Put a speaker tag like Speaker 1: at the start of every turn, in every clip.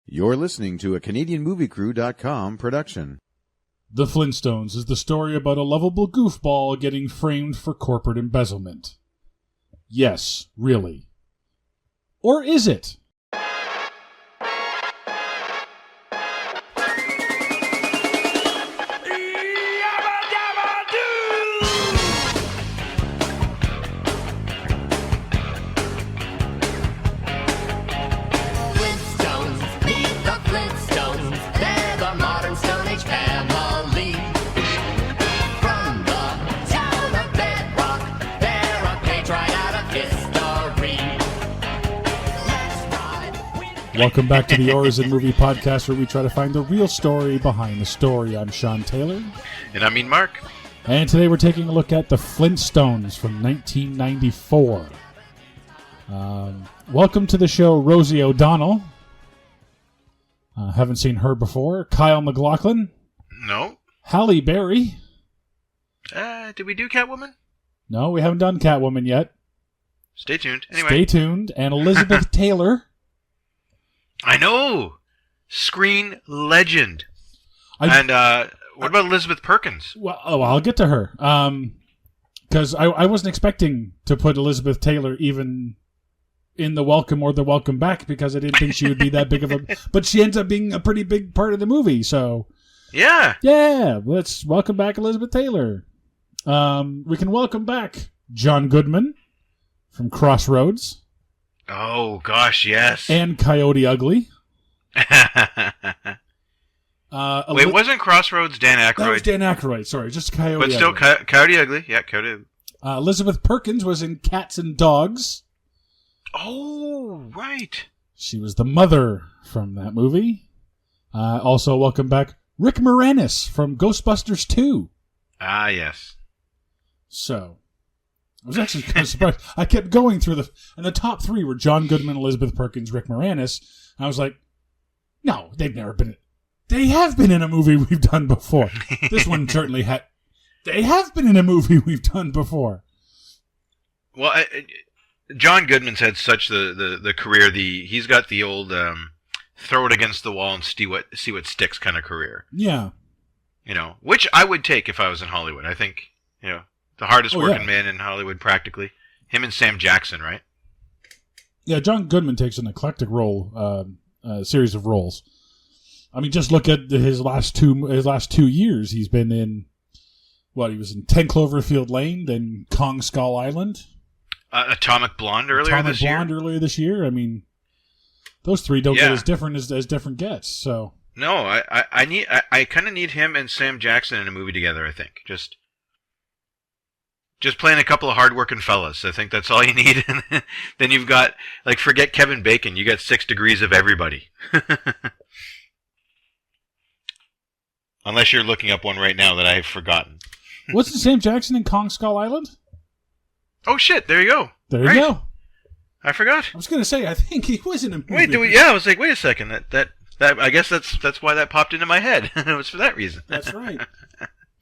Speaker 1: You're listening to a CanadianMovieCrew.com production.
Speaker 2: The Flintstones is the story about a lovable goofball getting framed for corporate embezzlement. Yes, really. Or is it? Welcome back to the Origin Movie Podcast, where we try to find the real story behind the story. I'm Sean Taylor.
Speaker 3: And I'm Ian Mark.
Speaker 2: And today we're taking a look at the Flintstones from 1994. Welcome to the show, Rosie O'Donnell. Haven't seen her before. Kyle MacLachlan.
Speaker 3: No.
Speaker 2: Halle Berry.
Speaker 3: Did we do Catwoman?
Speaker 2: No, we haven't done Catwoman yet.
Speaker 3: Stay tuned. Anyway.
Speaker 2: Stay tuned. And Elizabeth Taylor.
Speaker 3: I know! Screen legend. What about Elizabeth Perkins?
Speaker 2: Well, I'll get to her. Because I wasn't expecting to put Elizabeth Taylor even in the welcome or the welcome back, because I didn't think she would be that big of a... But she ends up being a pretty big part of the movie, so...
Speaker 3: Yeah!
Speaker 2: Yeah, let's welcome back Elizabeth Taylor. We can welcome back John Goodman from Crossroads.
Speaker 3: Oh, gosh, yes.
Speaker 2: And Coyote Ugly.
Speaker 3: Wait, wasn't Crossroads Dan Aykroyd?
Speaker 2: That was Dan Aykroyd, sorry, just Coyote
Speaker 3: Ugly. But still, Coyote Ugly. Yeah, Coyote Ugly.
Speaker 2: Elizabeth Perkins was in Cats and Dogs.
Speaker 3: Oh, right.
Speaker 2: She was the mother from that movie. Also, welcome back Rick Moranis from Ghostbusters 2.
Speaker 3: Ah, yes.
Speaker 2: So... I was actually kind of surprised. I kept going through and the top three were John Goodman, Elizabeth Perkins, Rick Moranis. And I was like, no, they've never been. They have been in a movie we've done before. This one certainly had. They have been in a movie we've done before.
Speaker 3: Well, John Goodman's had such the career. He's got the old throw it against the wall and see what sticks kind of career.
Speaker 2: Yeah.
Speaker 3: You know, which I would take if I was in Hollywood. I think, you know. The hardest working man in Hollywood, practically. Him and Sam Jackson, right?
Speaker 2: Yeah, John Goodman takes an eclectic role, series of roles. I mean, just look at his last 2 years. He's been in, he was in 10 Cloverfield Lane, then Kong Skull Island.
Speaker 3: Atomic Blonde earlier this year. I mean, those three don't get as different as different gets. So no, I kind of need him and Sam Jackson in a movie together. I think Just playing a couple of hard-working fellas. I think that's all you need. And then you've got, forget Kevin Bacon. You got 6 degrees of everybody. Unless you're looking up one right now that I've forgotten.
Speaker 2: Wasn't Sam Jackson in Kong Skull Island?
Speaker 3: Oh, shit. There you go.
Speaker 2: There you go.
Speaker 3: I forgot.
Speaker 2: I was going to say, I think he was in a movie.
Speaker 3: Wait, I was like, wait a second. That I guess that's why that popped into my head. It was for that reason.
Speaker 2: That's right.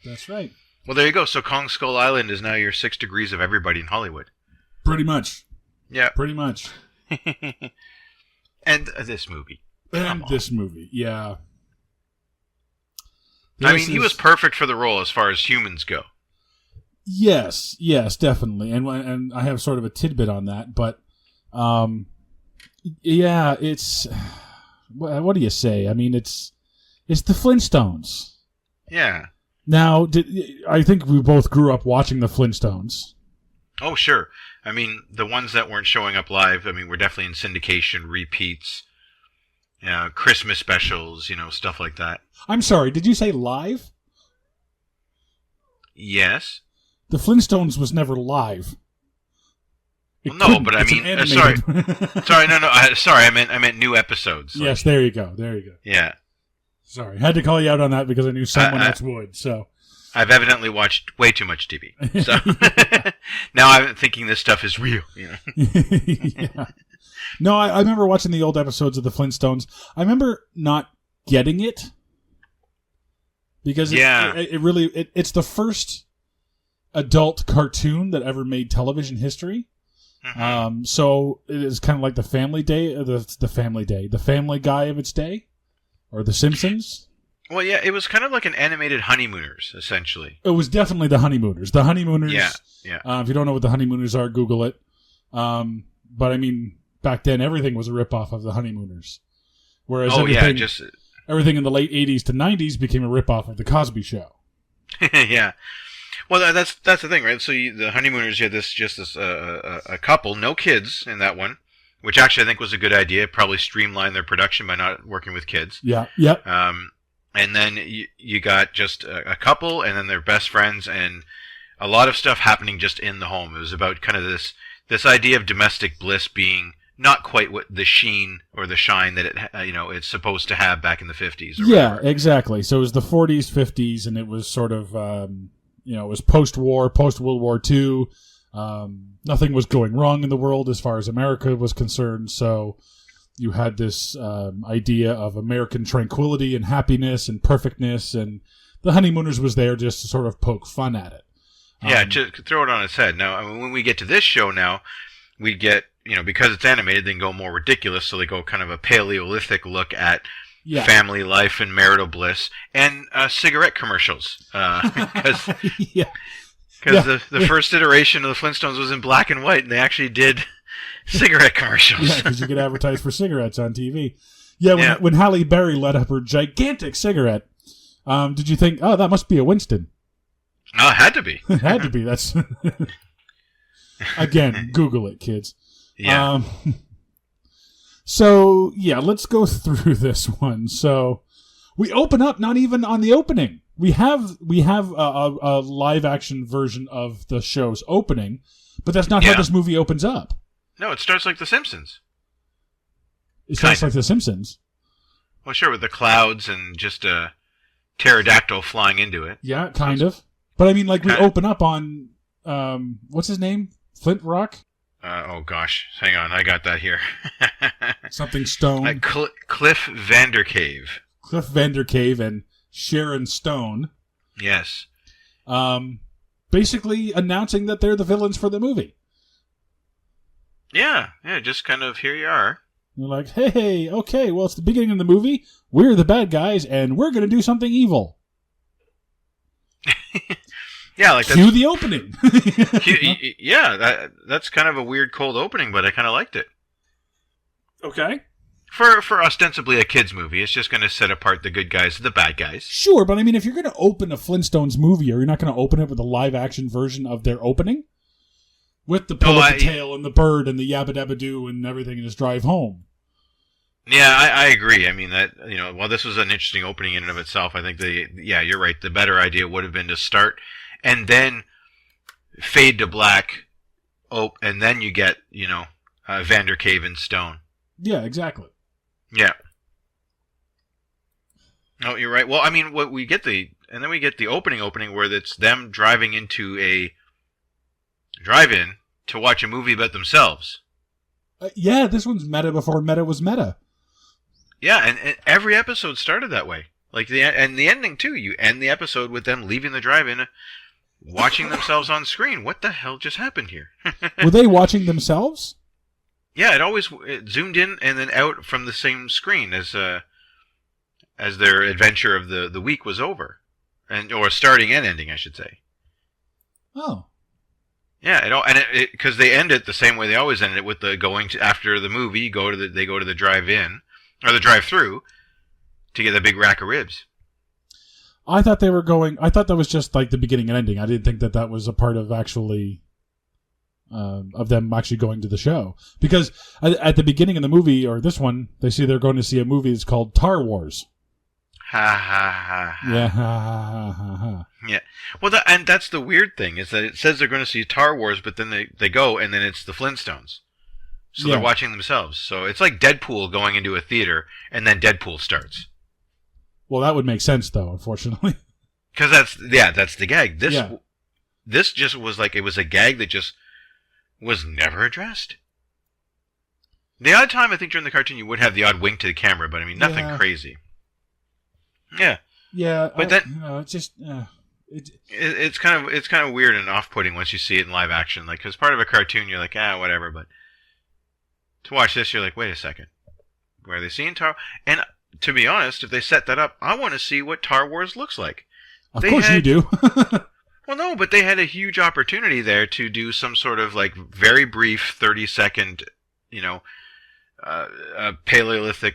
Speaker 2: That's right.
Speaker 3: Well, there you go. So Kong Skull Island is now your 6 degrees of everybody in Hollywood.
Speaker 2: Pretty much.
Speaker 3: Yeah.
Speaker 2: Pretty much.
Speaker 3: And this movie.
Speaker 2: This movie, yeah.
Speaker 3: He was perfect for the role as far as humans go.
Speaker 2: Yes, definitely. And I have sort of a tidbit on that, but yeah, it's... What do you say? I mean, it's the Flintstones.
Speaker 3: Yeah.
Speaker 2: Now, I think we both grew up watching the Flintstones.
Speaker 3: Oh, sure. I mean, the ones that weren't showing up live, we're definitely in syndication, repeats, Christmas specials, stuff like that.
Speaker 2: I'm sorry, did you say live?
Speaker 3: Yes.
Speaker 2: The Flintstones was never live.
Speaker 3: Well, no, but I mean, sorry, sorry, I meant new episodes.
Speaker 2: Yes, there you go.
Speaker 3: Yeah.
Speaker 2: Sorry, had to call you out on that because I knew someone else would. So
Speaker 3: I've evidently watched way too much TV. So now I'm thinking this stuff is real.
Speaker 2: Yeah. No, I remember watching the old episodes of the Flintstones. I remember not getting it because it's the first adult cartoon that ever made television history.
Speaker 3: Mm-hmm.
Speaker 2: So it is kind of like the Family Guy of its day, or The Simpsons.
Speaker 3: Well, yeah, it was kind of like an animated Honeymooners, essentially.
Speaker 2: It was definitely the Honeymooners. The Honeymooners.
Speaker 3: Yeah.
Speaker 2: If you don't know what the Honeymooners are, Google it. But I mean, back then everything was a ripoff of the Honeymooners, whereas everything in the late '80s to '90s became a ripoff of the Cosby Show.
Speaker 3: Yeah. Well, that's the thing, right? So the Honeymooners, you had this a couple, no kids in that one, which actually I think was a good idea. Probably streamlined their production by not working with kids.
Speaker 2: Yeah. Yep.
Speaker 3: And then you got just a couple, and then their best friends, and a lot of stuff happening just in the home. It was about kind of this idea of domestic bliss being not quite what the sheen or the shine that it's supposed to have back in the 50s.
Speaker 2: Yeah, exactly. So it was the 40s, 50s, and it was sort of it was post-war, post-World War II. Nothing was going wrong in the world as far as America was concerned. So you had this idea of American tranquility and happiness and perfectness, and the Honeymooners was there just to sort of poke fun at it.
Speaker 3: Yeah, to throw it on its head. Now, I mean, when we get to this show now, we get, because it's animated, they can go more ridiculous, so they go kind of a Paleolithic look at family life and marital bliss, and cigarette commercials. Because the first iteration of the Flintstones was in black and white, and they actually did cigarette commercials.
Speaker 2: Yeah, because you could advertise for cigarettes on TV. Yeah, when Halle Berry lit up her gigantic cigarette, did you think, oh, that must be a Winston?
Speaker 3: Oh, it had to be.
Speaker 2: It had to be. That's again, Google it, kids.
Speaker 3: Yeah.
Speaker 2: So, let's go through this one. So, we open up not even on the opening. We have a live action version of the show's opening, but that's not how this movie opens up.
Speaker 3: No, it starts like The Simpsons.
Speaker 2: It starts like The Simpsons.
Speaker 3: Well, sure, with the clouds and just a pterodactyl flying into it.
Speaker 2: Yeah, kind of. But I mean, like, we open up on, what's his name? Flint Rock?
Speaker 3: Oh, gosh. Hang on, I got that here.
Speaker 2: Something Stone.
Speaker 3: Cliff Vandercave.
Speaker 2: Cliff Vandercave and Sharon Stone.
Speaker 3: Yes.
Speaker 2: Basically announcing that they're the villains for the movie.
Speaker 3: Yeah, just kind of, here you are.
Speaker 2: They're like, hey, okay, well, it's the beginning of the movie. We're the bad guys, and we're going to do something evil.
Speaker 3: Yeah, like
Speaker 2: cue the opening.
Speaker 3: That's kind of a weird cold opening, but I kind of liked it.
Speaker 2: Okay.
Speaker 3: For ostensibly a kids movie, it's just going to set apart the good guys and the bad guys.
Speaker 2: Sure, but I mean, if you're going to open a Flintstones movie, are you not going to open it with a live action version of their opening? With the pull of the tail and the bird and the yabba dabba doo and everything in his drive home.
Speaker 3: Yeah, I agree. I mean, that, while this was an interesting opening in and of itself, I think you're right. The better idea would have been to start and then fade to black, and then you get, Vandercave and Stone.
Speaker 2: Yeah, exactly.
Speaker 3: Yeah. No, you're right. Well, I mean, we get the opening where it's them driving into a drive-in to watch a movie about themselves.
Speaker 2: This one's meta before meta was meta.
Speaker 3: Yeah, and every episode started that way. Like the ending too. You end the episode with them leaving the drive-in, watching themselves on screen. What the hell just happened here?
Speaker 2: Were they watching themselves?
Speaker 3: Yeah, it zoomed in and then out from the same screen as their adventure of the week was over, or starting and ending, I should say.
Speaker 2: Oh.
Speaker 3: Yeah, because they end it the same way they always ended it, with the going to after the movie. They go to the drive-in or the drive-through to get a big rack of ribs.
Speaker 2: I thought that was just like the beginning and ending. I didn't think that was a part of actually of them actually going to the show, because at the beginning of the movie, or this one, they say they're going to see a movie that's called Tar Wars.
Speaker 3: Ha ha ha ha.
Speaker 2: Yeah, ha ha ha ha.
Speaker 3: Yeah. Well, and that's the weird thing, is that it says they're going to see Tar Wars, but then they go, and then it's the Flintstones. So they're watching themselves. So it's like Deadpool going into a theater, and then Deadpool starts.
Speaker 2: Well, that would make sense, though, unfortunately.
Speaker 3: Because that's the gag. This just was like, it was a gag that just was never addressed. The odd time, I think, during the cartoon, you would have the odd wink to the camera, but I mean, nothing crazy. Yeah.
Speaker 2: Yeah,
Speaker 3: but
Speaker 2: it's just...
Speaker 3: It's kind of weird and off-putting once you see it in live action. Like, as part of a cartoon, you're like, whatever. But to watch this, you're like, wait a second, where are they seeing Tar? And to be honest, if they set that up, I want to see what Tar Wars looks like.
Speaker 2: Of course you do.
Speaker 3: Well, no, but they had a huge opportunity there to do some sort of like very brief 30-second, Paleolithic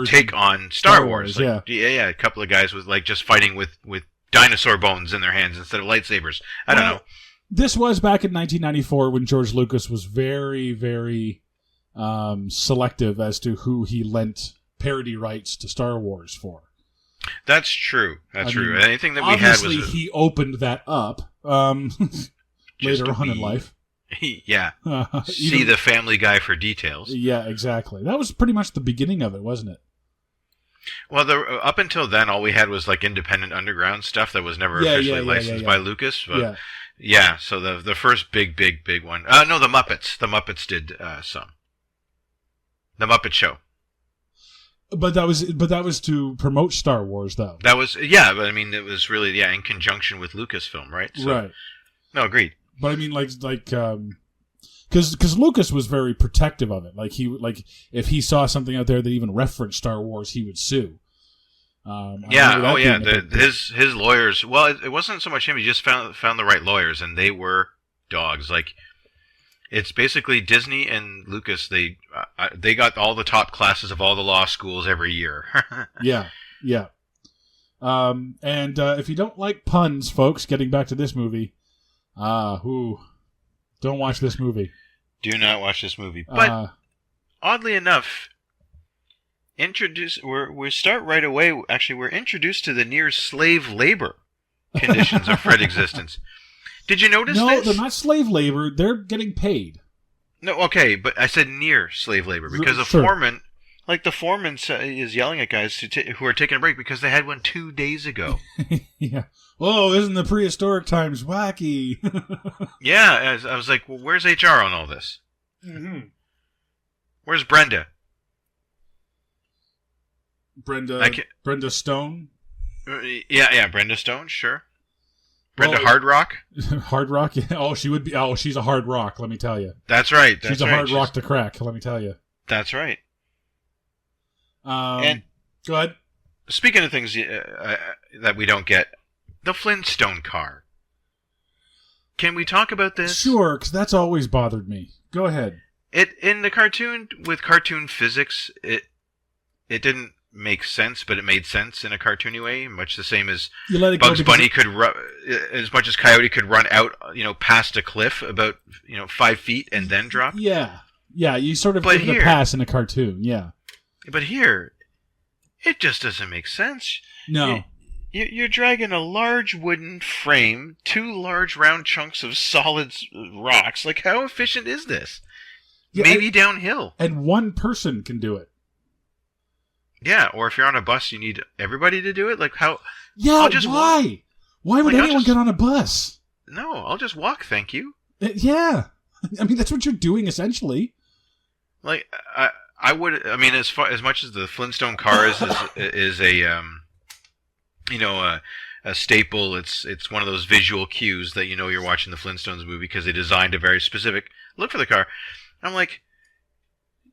Speaker 3: take on Star Wars. Like, yeah, a couple of guys with like just fighting with dinosaur bones in their hands instead of lightsabers. I don't know.
Speaker 2: This was back in 1994 when George Lucas was very, very selective as to who he lent parody rights to Star Wars for.
Speaker 3: That's true. That's true. Anything that we had was...
Speaker 2: Obviously, he opened that up later on in life.
Speaker 3: Yeah. See the Family Guy for details.
Speaker 2: Yeah, exactly. That was pretty much the beginning of it, wasn't it?
Speaker 3: Well, up until then, all we had was like independent underground stuff that was never officially licensed by Lucas. But, yeah. So the first big one. No, the Muppets. The Muppets did some. The Muppet Show.
Speaker 2: But that was to promote Star Wars, though.
Speaker 3: That was, yeah, but I mean, it was really, in conjunction with Lucasfilm, right? So,
Speaker 2: right.
Speaker 3: No, agreed.
Speaker 2: But I mean, because Lucas was very protective of it. If he saw something out there that even referenced Star Wars, he would sue.
Speaker 3: His lawyers. Well, it wasn't so much him. He just found the right lawyers, and they were dogs. Like, it's basically Disney and Lucas. They got all the top classes of all the law schools every year.
Speaker 2: Yeah. And if you don't like puns, folks, getting back to this movie, don't watch this movie.
Speaker 3: Do not watch this movie. But oddly enough, we start right away. Actually, we're introduced to the near slave labor conditions of Fred existence. Did you notice this?
Speaker 2: No, they're not slave labor. They're getting paid.
Speaker 3: No, okay, but I said near slave labor because the foreman is yelling at guys who are taking a break because they had one 2 days ago.
Speaker 2: Yeah. Whoa, isn't the prehistoric times wacky?
Speaker 3: Yeah, I was like, well, where's HR on all this?
Speaker 2: Mm-hmm.
Speaker 3: Where's Brenda?
Speaker 2: Brenda Stone?
Speaker 3: Yeah, Brenda Stone, sure. Brenda Hard Rock?
Speaker 2: Hard Rock? Yeah. Oh, she would be. Oh, she's a hard rock, let me tell you.
Speaker 3: That's right.
Speaker 2: She's a hard rock to crack, let me tell you.
Speaker 3: That's right.
Speaker 2: And go ahead.
Speaker 3: Speaking of things that we don't get, the Flintstone car. Can we talk about this?
Speaker 2: Sure, because that's always bothered me. Go ahead.
Speaker 3: In the cartoon, with cartoon physics, it didn't make sense, but it made sense in a cartoony way, much the same as Bugs Bunny could run, as much as Coyote could run out, past a cliff about 5 feet and then drop.
Speaker 2: Yeah, you sort of give it a pass in a cartoon. Yeah,
Speaker 3: but here, it just doesn't make sense.
Speaker 2: No,
Speaker 3: you're dragging a large wooden frame, 2 large round chunks of solid rocks. Like, how efficient is this? Yeah, maybe downhill,
Speaker 2: and one person can do it.
Speaker 3: Yeah, or if you're on a bus, you need everybody to do it? Like, how...
Speaker 2: Yeah, why? Why would anyone get on a bus?
Speaker 3: No, I'll just walk, thank you.
Speaker 2: Yeah. I mean, that's what you're doing, essentially.
Speaker 3: Like, I would... I mean, as much as the Flintstone car is a staple, it's one of those visual cues that you're watching the Flintstones movie because they designed a very specific look for the car. I'm like...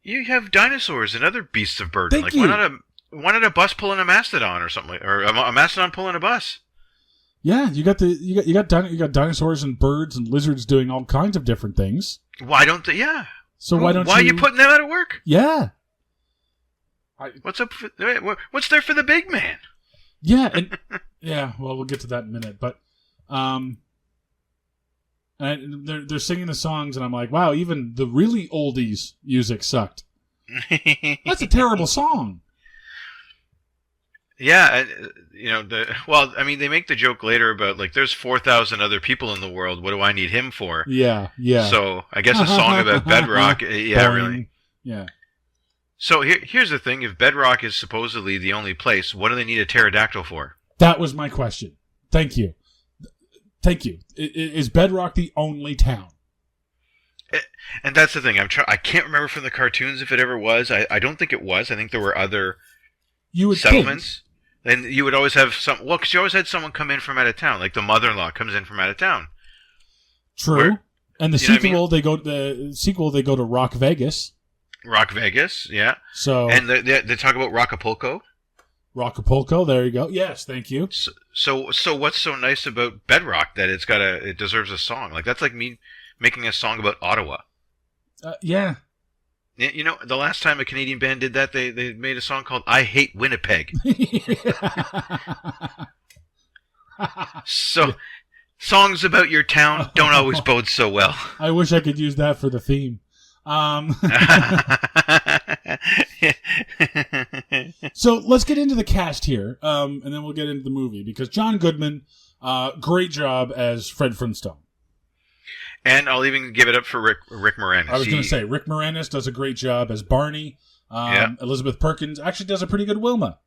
Speaker 3: You have dinosaurs and other beasts of burden. Why not a bus pulling a mastodon or something, or a mastodon pulling a bus?
Speaker 2: Yeah, you got dinosaurs and birds and lizards doing all kinds of different things.
Speaker 3: Why don't they? Yeah.
Speaker 2: So why
Speaker 3: are you putting them out of work?
Speaker 2: Yeah.
Speaker 3: What's up? What's there for the big man?
Speaker 2: Yeah, and yeah. Well, we'll get to that in a minute, but and they're singing the songs, and I'm like, wow, even the really oldies music sucked. That's a terrible song.
Speaker 3: Yeah, they make the joke later about, like, there's 4,000 other people in the world. What do I need him for?
Speaker 2: Yeah.
Speaker 3: So I guess a song about Bedrock. Yeah, really.
Speaker 2: Yeah.
Speaker 3: So here's the thing: if Bedrock is supposedly the only place, what do they need a pterodactyl for?
Speaker 2: That was my question. Thank you. Is Bedrock the only town?
Speaker 3: And that's the thing. I can't remember from the cartoons if it ever was. I don't think it was. I think there were other settlements. And you would always have because you always had someone come in from out of town, like the mother-in-law comes in from out of town.
Speaker 2: True. And the sequel, they go to Rock Vegas.
Speaker 3: Rock Vegas, yeah.
Speaker 2: So
Speaker 3: and they talk about Rockapulco.
Speaker 2: Rockapulco, there you go. Yes, thank you.
Speaker 3: So what's so nice about Bedrock that it deserves a song? Like that's like me making a song about Ottawa.
Speaker 2: Yeah.
Speaker 3: You know, the last time a Canadian band did that, they made a song called "I Hate Winnipeg." So, songs about your town don't always bode so well.
Speaker 2: I wish I could use that for the theme. So let's get into the cast here, and then we'll get into the movie, because John Goodman, great job as Fred Flintstone.
Speaker 3: And I'll even give it up for Rick Moranis.
Speaker 2: I was going to say, Rick Moranis does a great job as Barney. Elizabeth Perkins actually does a pretty good Wilma.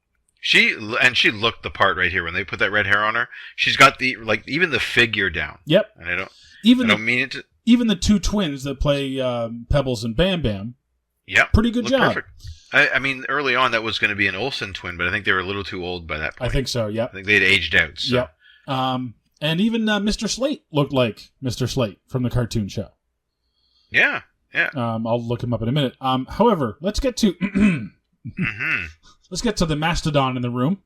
Speaker 2: She
Speaker 3: looked the part right here when they put that red hair on her. She's got even the figure down.
Speaker 2: Yep.
Speaker 3: And I don't mean it to...
Speaker 2: Even the two twins that play Pebbles and Bam Bam.
Speaker 3: Yep.
Speaker 2: Pretty good job.
Speaker 3: Perfect. I mean, early on that was going to be an Olsen twin, but I think they were a little too old by that point.
Speaker 2: I think so, yep.
Speaker 3: I think they'd aged out. So.
Speaker 2: Yep. And even Mr. Slate looked like Mr. Slate from the cartoon show.
Speaker 3: Yeah, yeah.
Speaker 2: I'll look him up in a minute. However, let's get to let's get to the mastodon in the room.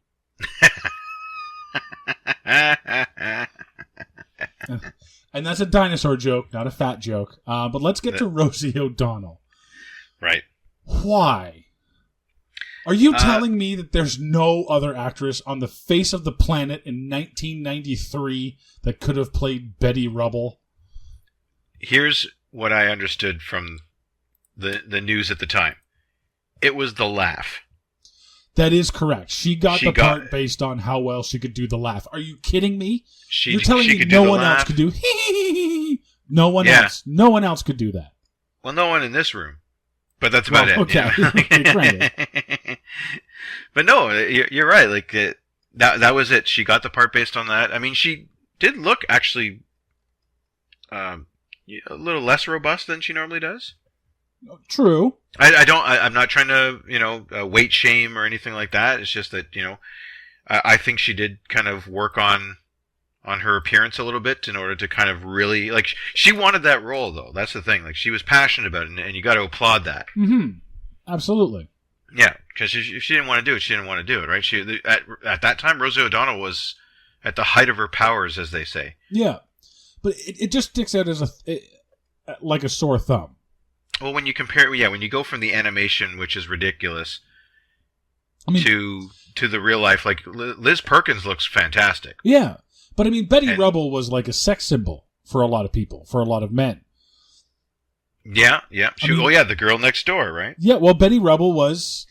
Speaker 2: And that's a dinosaur joke, not a fat joke. But let's get to Rosie O'Donnell.
Speaker 3: Right.
Speaker 2: Why? Are you telling me that there's no other actress on the face of the planet in 1993 that could have played Betty Rubble?
Speaker 3: Here's what I understood from the news at the time. It was the laugh.
Speaker 2: That is correct. She got the part based on how well she could do the laugh. Are you kidding me? You're telling me no one else could do no one else. No one else could do that.
Speaker 3: Well, no one in this room. But that's about it.
Speaker 2: Okay.
Speaker 3: Okay, but no, you're right. Like that was it. She got the part based on that. I mean, she did look actually a little less robust than she normally does.
Speaker 2: True.
Speaker 3: I'm not trying to weight shame or anything like that. It's just that I think she did kind of work on her appearance a little bit in order to kind of really, like, she wanted that role, though. That's the thing. Like, she was passionate about it, and you got to applaud that.
Speaker 2: Mm-hmm. Absolutely.
Speaker 3: Yeah, because if she didn't want to do it, she didn't want to do it, right? At that time, Rosie O'Donnell was at the height of her powers, as they say.
Speaker 2: Yeah, but it just sticks out as like a sore thumb.
Speaker 3: Well, when you compare, when you go from the animation, which is ridiculous, to the real life, like, Liz Perkins looks fantastic.
Speaker 2: Yeah. But, I mean, Betty Rubble was like a sex symbol for a lot of people, for a lot of men.
Speaker 3: Yeah, yeah. The girl next door, right?
Speaker 2: Yeah, well, Betty Rubble was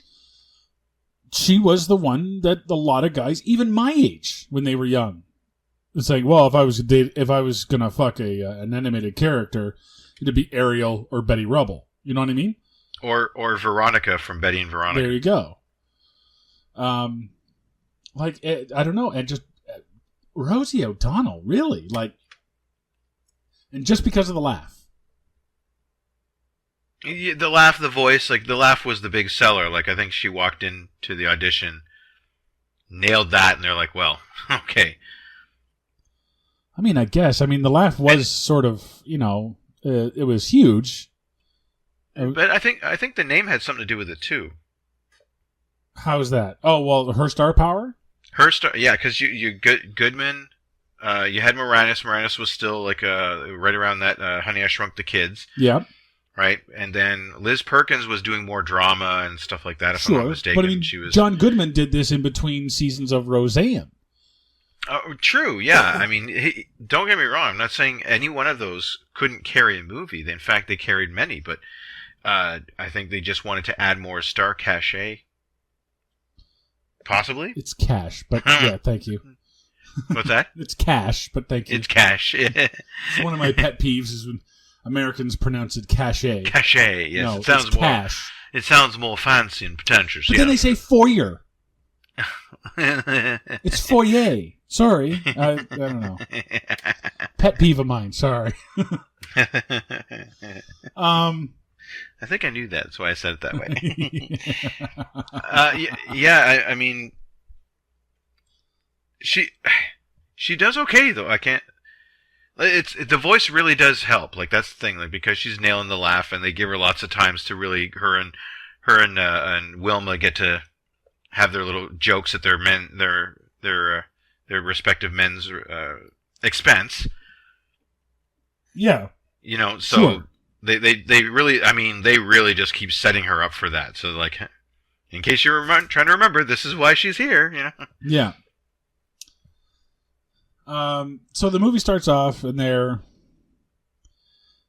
Speaker 2: the one that a lot of guys, even my age, when they were young, it's like, well, if I was going to fuck an animated character, it'd be Ariel or Betty Rubble. You know what I mean?
Speaker 3: Or Veronica from Betty and Veronica.
Speaker 2: There you go. I don't know, and just... Rosie O'Donnell, really? Like, and just because of the laugh.
Speaker 3: The laugh, the voice, like, the laugh was the big seller. Like, I think she walked into the audition, nailed that, and they're like, well, okay.
Speaker 2: I mean, I guess. I mean, the laugh was sort of, it was huge.
Speaker 3: But I think the name had something to do with it, too.
Speaker 2: How's that? Oh, well, her star power?
Speaker 3: Her star, yeah, because you Goodman, you had Moranis. Moranis was still like right around that Honey, I Shrunk the Kids.
Speaker 2: Yeah.
Speaker 3: Right, and then Liz Perkins was doing more drama and stuff like that. If I'm not mistaken,
Speaker 2: but I mean, John Goodman did this in between seasons of Roseanne.
Speaker 3: True, yeah. I mean, don't get me wrong. I'm not saying any one of those couldn't carry a movie. In fact, they carried many, but I think they just wanted to add more star cachet. Possibly?
Speaker 2: It's cash, but yeah, thank you.
Speaker 3: What's that?
Speaker 2: It's cash, but thank you.
Speaker 3: It's cash.
Speaker 2: It's one of my pet peeves is when Americans pronounce it cachet.
Speaker 3: Cachet, yes.
Speaker 2: No,
Speaker 3: it sounds
Speaker 2: it's
Speaker 3: more
Speaker 2: cash.
Speaker 3: It sounds more fancy and pretentious.
Speaker 2: But then they say foyer. It's foyer. Sorry. I don't know. Pet peeve of mine, sorry.
Speaker 3: I think I knew that. That's why I said it that way. I mean, she does okay though. I can't. The voice really does help. Like that's the thing. Like because she's nailing the laugh, and they give her lots of times to really her and Wilma get to have their little jokes at their respective men's expense.
Speaker 2: Yeah.
Speaker 3: You know, so
Speaker 2: sure.
Speaker 3: they really, I mean, they really just keep setting her up for that. So like, in case you're trying to remember, this is why she's here. You know.
Speaker 2: Yeah. So the movie starts off, and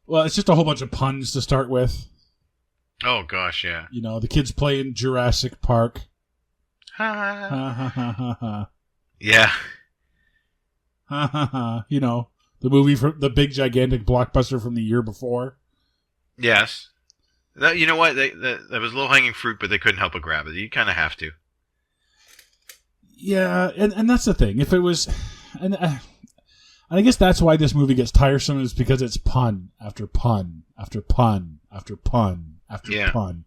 Speaker 2: it's just a whole bunch of puns to start with.
Speaker 3: Oh gosh, yeah.
Speaker 2: You know, the kids playing Jurassic Park.
Speaker 3: Ha
Speaker 2: ha ha ha ha.
Speaker 3: Yeah.
Speaker 2: Ha ha ha. You know, the movie from the big gigantic blockbuster from the year before.
Speaker 3: Yes. You know what? That was low hanging fruit, but they couldn't help but grab it. You kind of have to.
Speaker 2: Yeah, and that's the thing. If it was, and I guess that's why this movie gets tiresome, is because it's pun after pun after pun after pun after pun.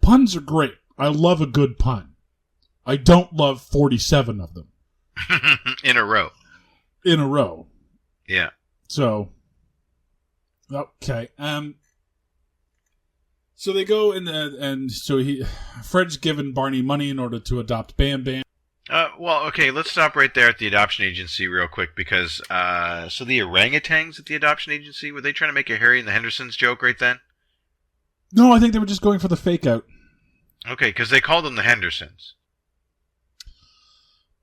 Speaker 2: Puns are great. I love a good pun. I don't love 47 of them.
Speaker 3: In a row. Yeah.
Speaker 2: So, okay. So they go and so Fred's given Barney money in order to adopt Bam Bam.
Speaker 3: Well, okay, let's stop right there at the adoption agency real quick because, so the orangutans at the adoption agency, were they trying to make a Harry and the Hendersons joke right then?
Speaker 2: No, I think they were just going for the fake out.
Speaker 3: Okay, because they called them the Hendersons.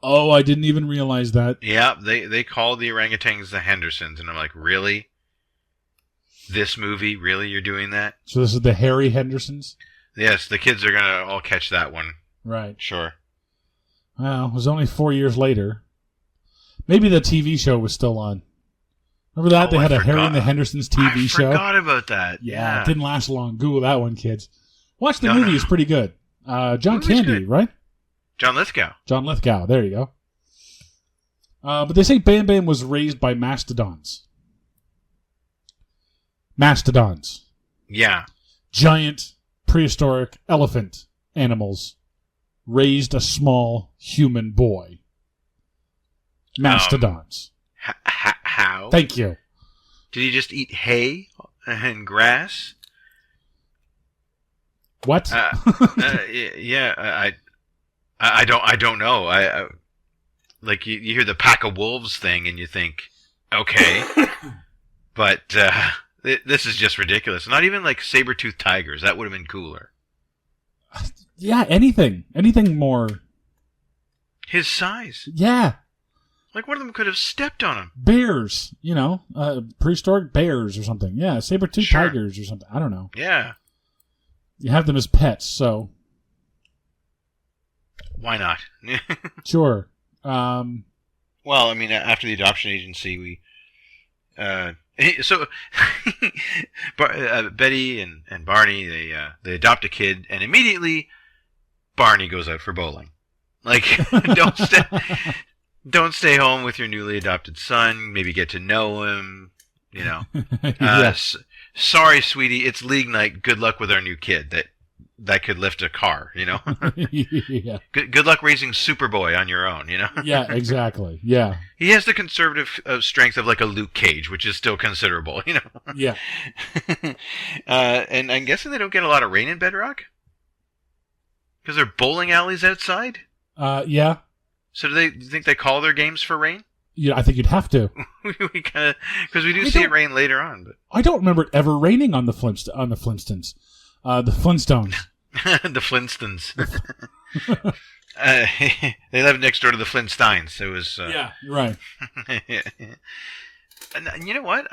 Speaker 2: Oh, I didn't even realize that.
Speaker 3: Yeah, they called the orangutans the Hendersons, and I'm like, really? This movie? Really? You're doing that?
Speaker 2: So this is the Harry Hendersons?
Speaker 3: Yes, the kids are going to all catch that one.
Speaker 2: Right.
Speaker 3: Sure.
Speaker 2: Well, it was only 4 years later. Maybe the TV show was still on. Remember that? They had a Harry and the Hendersons TV show?
Speaker 3: I forgot about that.
Speaker 2: Yeah, it didn't last long. Google that one, kids. Watch the movie. It's pretty good. John Candy, right?
Speaker 3: John Lithgow.
Speaker 2: John Lithgow. There you go. But they say Bam Bam was raised by mastodons. Mastodons.
Speaker 3: Yeah.
Speaker 2: Giant, prehistoric elephant animals raised a small human boy. Mastodons.
Speaker 3: How?
Speaker 2: Thank you.
Speaker 3: Did he just eat hay and grass?
Speaker 2: What?
Speaker 3: Yeah, I don't know. I like you hear the pack of wolves thing and you think, okay, but this is just ridiculous. Not even like saber-toothed tigers. That would have been cooler.
Speaker 2: Yeah, anything more.
Speaker 3: His size.
Speaker 2: Yeah.
Speaker 3: Like one of them could have stepped on him.
Speaker 2: Bears, prehistoric bears or something. Yeah, saber-toothed tigers or something. I don't know.
Speaker 3: Yeah.
Speaker 2: You have them as pets, so.
Speaker 3: Why not?
Speaker 2: Sure.
Speaker 3: Well, I mean, after the adoption agency, we. So, Betty and Barney, they adopt a kid, and immediately Barney goes out for bowling. Like, don't stay home with your newly adopted son. Maybe get to know him. You know. Sorry, sweetie, it's league night. Good luck with our new kid that could lift a car. You know.
Speaker 2: Yeah.
Speaker 3: Good luck raising Superboy on your own. You know.
Speaker 2: Yeah, exactly. Yeah.
Speaker 3: He has the conservative strength of like a Luke Cage, which is still considerable. You know.
Speaker 2: Yeah.
Speaker 3: And I'm guessing they don't get a lot of rain in Bedrock because they're bowling alleys outside.
Speaker 2: Yeah.
Speaker 3: So do you think they call their games for rain?
Speaker 2: Yeah, I think you'd have to.
Speaker 3: We kind of because we do see it rain later on, but
Speaker 2: I don't remember it ever raining on the Flintstones. The Flintstones.
Speaker 3: The Flintstones. They lived next door to the Flintstones. It was.
Speaker 2: Yeah, you're right.
Speaker 3: And you know what?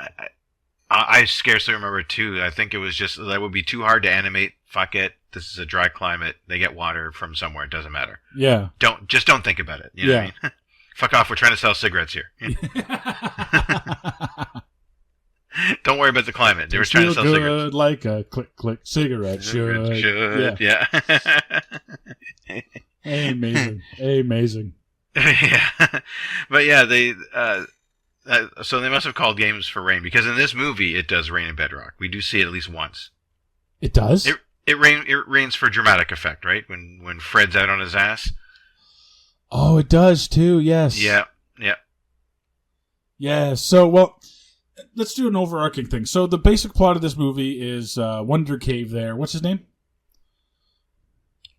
Speaker 3: I scarcely remember it too. I think it was just that would be too hard to animate. Fuck it. This is a dry climate. They get water from somewhere. It doesn't matter.
Speaker 2: Yeah. Don't
Speaker 3: think about it. You know what I mean? Fuck off. We're trying to sell cigarettes here. Don't worry about the climate. They were trying to sell cigarettes.
Speaker 2: Like a click cigarette should.
Speaker 3: Yeah.
Speaker 2: Amazing.
Speaker 3: Yeah. But yeah, so they must have called games for rain because in this movie it does rain in Bedrock. We do see it at least once.
Speaker 2: It does?
Speaker 3: It rains for dramatic effect, right? When Fred's out on his ass.
Speaker 2: Oh, it does too. Yes.
Speaker 3: Yeah.
Speaker 2: Yeah. So, well, let's do an overarching thing. So, the basic plot of this movie is Wonder Cave. There, what's his name?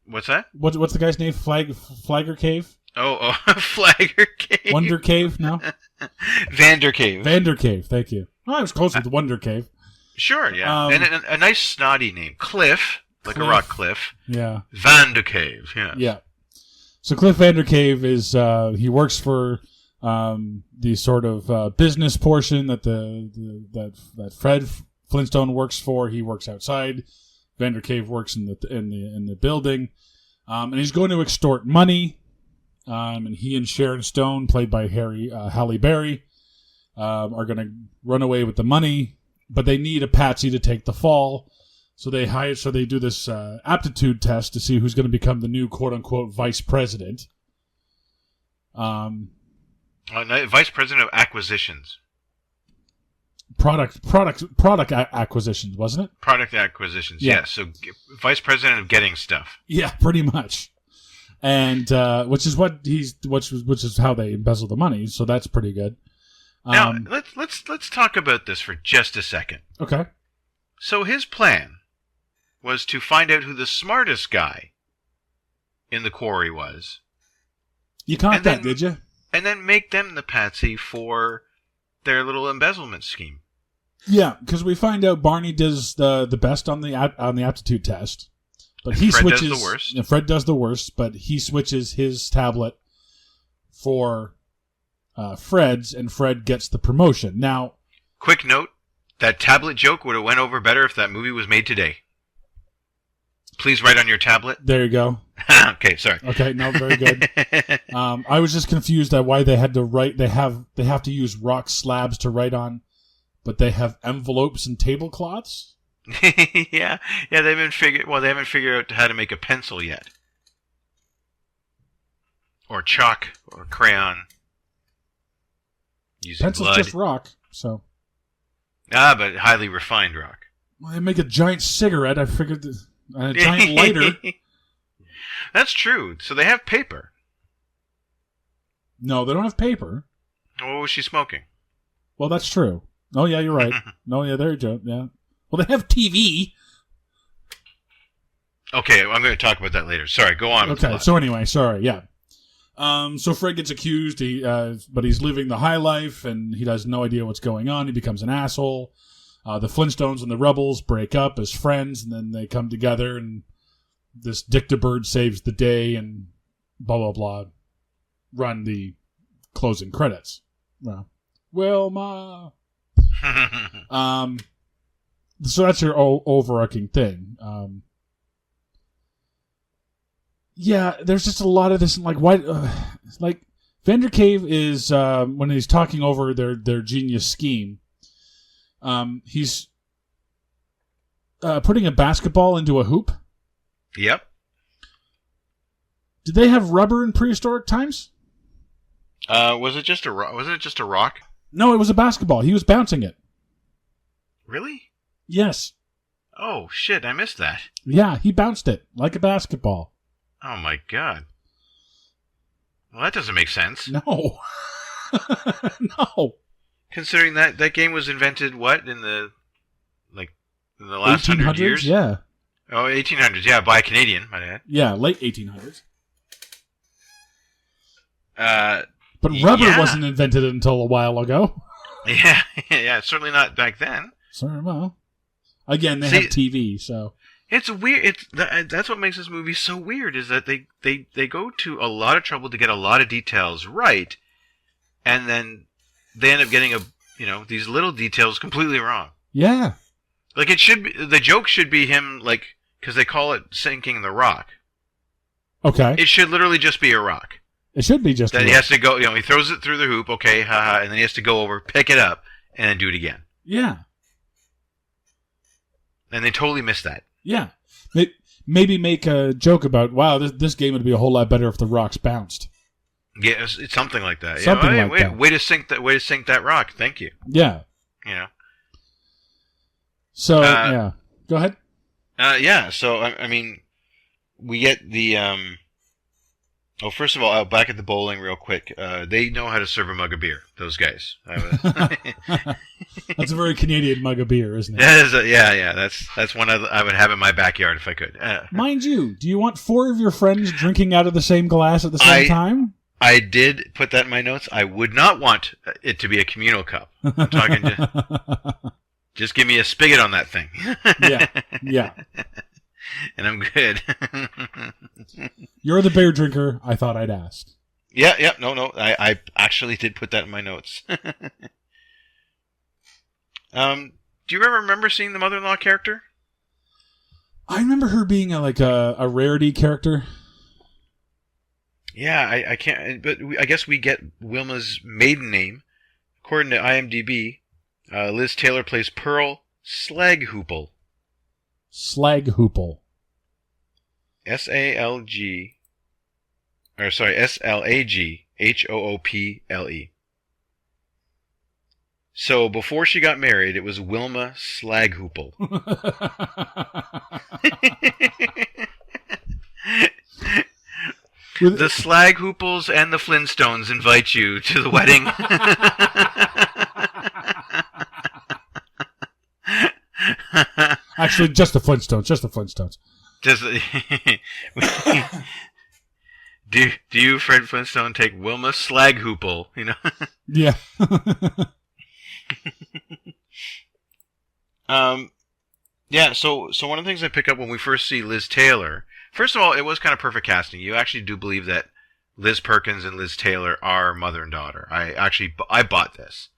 Speaker 3: What's that?
Speaker 2: What's the guy's name? Flagger Cave.
Speaker 3: Oh, Flagger Cave.
Speaker 2: Wonder Cave. No.
Speaker 3: Vander Cave.
Speaker 2: Vander Cave. Thank you. Oh, I was close with the Wonder Cave.
Speaker 3: Sure. Yeah. And a nice snotty name, Cliff, like a rock cliff.
Speaker 2: Yeah.
Speaker 3: Vander Cave. Yeah.
Speaker 2: Yeah. So Cliff Vander Cave is he works for the sort of business portion that that Fred Flintstone works for. He works outside. Vander Cave works in the building, and he's going to extort money. And he and Sharon Stone, played by Halle Berry, are going to run away with the money, but they need a patsy to take the fall. So they do this aptitude test to see who's going to become the new quote unquote vice president.
Speaker 3: Vice president of acquisitions.
Speaker 2: Product acquisitions, wasn't it?
Speaker 3: Product acquisitions, yeah. Yes. So vice president of getting stuff.
Speaker 2: Yeah, pretty much. And which is how they embezzle the money. So that's pretty good.
Speaker 3: Now let's talk about this for just a second.
Speaker 2: Okay.
Speaker 3: So his plan was to find out who the smartest guy in the quarry was.
Speaker 2: You caught that, did you?
Speaker 3: And then make them the patsy for their little embezzlement scheme.
Speaker 2: Yeah, because we find out Barney does the best on the aptitude test, but he switches. Fred does the worst. Fred does the worst, but he switches his tablet for Fred's, and Fred gets the promotion. Now,
Speaker 3: quick note: that tablet joke would have went over better if that movie was made today. Please write on your tablet.
Speaker 2: There you go.
Speaker 3: Okay, sorry.
Speaker 2: Okay, no, very good. I was just confused at why they had to write. They have to use rock slabs to write on, but they have envelopes and tablecloths.
Speaker 3: yeah. They haven't figured out how to make a pencil yet, or chalk, or crayon. Using
Speaker 2: pencil's
Speaker 3: blood.
Speaker 2: Just rock, so.
Speaker 3: But highly refined rock.
Speaker 2: Well, they make a giant cigarette. I figured. And a giant lighter.
Speaker 3: That's true. So they have paper.
Speaker 2: No, they don't have paper.
Speaker 3: What was she smoking?
Speaker 2: Well, that's true. Oh, yeah, you're right. No, yeah, there you go. Yeah. Well, they have TV.
Speaker 3: Okay, I'm going to talk about that later. Sorry, go on.
Speaker 2: Okay, so anyway, sorry, yeah. So Fred gets accused, but he's living the high life, and he has no idea what's going on. He becomes an asshole. The Flintstones and the Rebels break up as friends, and then they come together, and this Dictabird saves the day, and blah, blah, blah. Run the closing credits. Well, Wilma. So that's your overarching thing. Yeah, there's just a lot of this, like, why, like, Vander Cave is, when he's talking over their genius scheme, he's putting a basketball into a hoop.
Speaker 3: Yep.
Speaker 2: Did they have rubber in prehistoric times?
Speaker 3: Was it just a rock?
Speaker 2: No, it was a basketball. He was bouncing it.
Speaker 3: Really?
Speaker 2: Yes.
Speaker 3: Oh shit! I missed that.
Speaker 2: Yeah, he bounced it like a basketball.
Speaker 3: Oh my god. Well, that doesn't make sense.
Speaker 2: No. No.
Speaker 3: Considering that game was invented, in the last 100 years?
Speaker 2: Yeah.
Speaker 3: Oh, 1800s, yeah, by a Canadian, might I add.
Speaker 2: Yeah, late 1800s. But rubber wasn't invented until a while ago.
Speaker 3: Yeah, certainly not back then.
Speaker 2: Sorry, well. Again, they have TV, so...
Speaker 3: It's weird. That's what makes this movie so weird, is that they go to a lot of trouble to get a lot of details right, and then they end up getting these little details completely wrong.
Speaker 2: Yeah.
Speaker 3: Like, the joke should be him, because they call it sinking the rock.
Speaker 2: Okay.
Speaker 3: It should literally just be a rock.
Speaker 2: It should be just a rock.
Speaker 3: He has to go, he throws it through the hoop, okay, haha, and then he has to go over, pick it up, and then do it again.
Speaker 2: Yeah.
Speaker 3: And they totally missed that.
Speaker 2: Yeah. Maybe make a joke about, wow, this game would be a whole lot better if the rocks bounced.
Speaker 3: Yeah, it's something like that.
Speaker 2: Something like that.
Speaker 3: Way to sink that rock. Thank you.
Speaker 2: Yeah. So, yeah. Go ahead.
Speaker 3: Yeah, so, I mean, we get the Oh, first of all, back at the bowling real quick. They know how to serve a mug of beer, those guys.
Speaker 2: That's a very Canadian mug of beer, isn't it?
Speaker 3: Yeah. That's one I would have in my backyard if I could.
Speaker 2: Mind you, do you want 4 of your friends drinking out of the same glass at the same time?
Speaker 3: I did put that in my notes. I would not want it to be a communal cup. I'm talking just give me a spigot on that thing.
Speaker 2: Yeah.
Speaker 3: And I'm good.
Speaker 2: You're the beer drinker. I thought I'd ask.
Speaker 3: Yeah. No. I actually did put that in my notes. Do you ever remember seeing the mother-in-law character?
Speaker 2: I remember her being a rarity character.
Speaker 3: Yeah, I can't. But I guess we get Wilma's maiden name, according to IMDb. Liz Taylor plays Pearl Slaghoople.
Speaker 2: Slaghoople.
Speaker 3: Slaghoople. So before she got married, it was Wilma Slaghoople. The Slaghooples and the Flintstones invite you to the wedding.
Speaker 2: Actually, just the Flintstones.
Speaker 3: Do you, Fred Flintstone, take Wilma Slaghoople? You know.
Speaker 2: Yeah.
Speaker 3: Yeah. So one of the things I pick up when we first see Liz Taylor. First of all, it was kind of perfect casting. You actually do believe that Liz Perkins and Liz Taylor are mother and daughter. I bought this.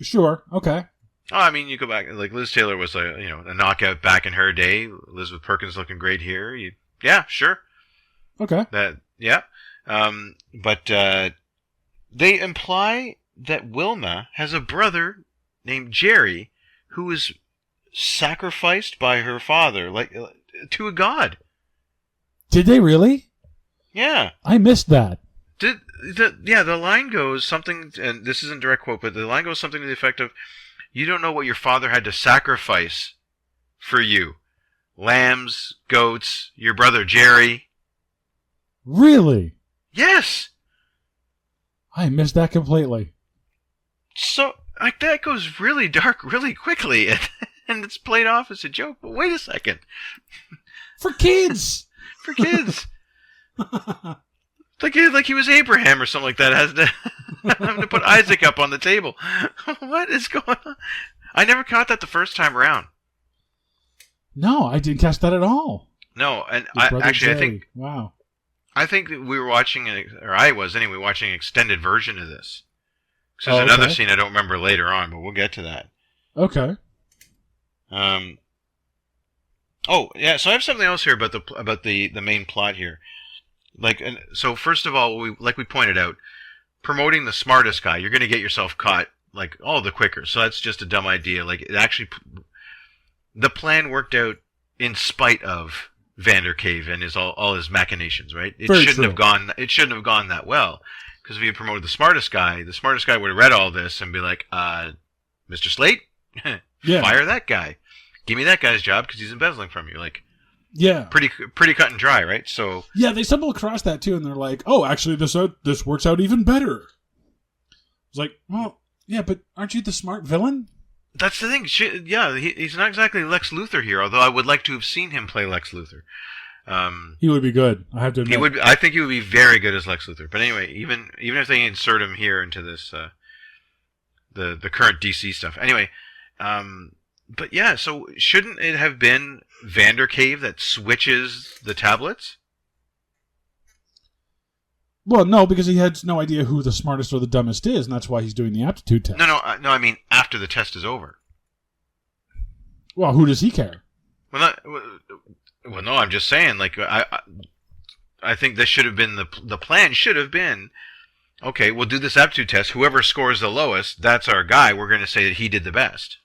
Speaker 2: Sure. Okay.
Speaker 3: Oh, I mean, you go back, like Liz Taylor was a knockout back in her day. Elizabeth Perkins looking great here. Yeah, sure.
Speaker 2: Okay.
Speaker 3: But they imply that Wilma has a brother named Jerry who was sacrificed by her father, to a god.
Speaker 2: Did they really?
Speaker 3: Yeah.
Speaker 2: I missed that.
Speaker 3: The line goes something, and this isn't a direct quote, but the line goes something to the effect of, "You don't know what your father had to sacrifice for you. Lambs, goats, your brother Jerry."
Speaker 2: Really?
Speaker 3: Yes.
Speaker 2: I missed that completely.
Speaker 3: So, that goes really dark really quickly, and it's played off as a joke, but wait a second.
Speaker 2: For kids!
Speaker 3: For kids. Like he was Abraham or something like that. Having to put Isaac up on the table. What is going on? I never caught that the first time around.
Speaker 2: No, I didn't catch that at all.
Speaker 3: No, and
Speaker 2: I
Speaker 3: think...
Speaker 2: Wow.
Speaker 3: I think that we were watching, or I was anyway, watching an extended version of this. Because there's another scene I don't remember later on, but we'll get to that.
Speaker 2: Okay.
Speaker 3: Oh, yeah, so I have something else here about the main plot here. So first of all, we pointed out, promoting the smartest guy, you're going to get yourself caught all the quicker. So that's just a dumb idea. The plan worked out in spite of Vander Cave and all his machinations, right? It shouldn't have gone that well, because if you promoted the smartest guy would have read all this and be like, Mr. Slate, fire that guy. Give me that guy's job because he's embezzling from you.
Speaker 2: Yeah,
Speaker 3: pretty cut and dry, right? So
Speaker 2: yeah, they stumble across that too, and they're like, "Oh, actually, this works out even better." It's like, well, yeah, but aren't you the smart villain?
Speaker 3: That's the thing. He's not exactly Lex Luthor here, although I would like to have seen him play Lex Luthor.
Speaker 2: He would be good. I have to admit.
Speaker 3: I think he would be very good as Lex Luthor. But anyway, even if they insert him here into this, the current DC stuff. Anyway, but yeah, so shouldn't it have been Vander Cave that switches the tablets?
Speaker 2: Well, no, because he had no idea who the smartest or the dumbest is, and that's why he's doing the aptitude test.
Speaker 3: No, I mean after the test is over.
Speaker 2: Well, who does he care?
Speaker 3: Well, no, I'm just saying, I think this should have been the plan should have been, okay, we'll do this aptitude test. Whoever scores the lowest, that's our guy. We're going to say that he did the best.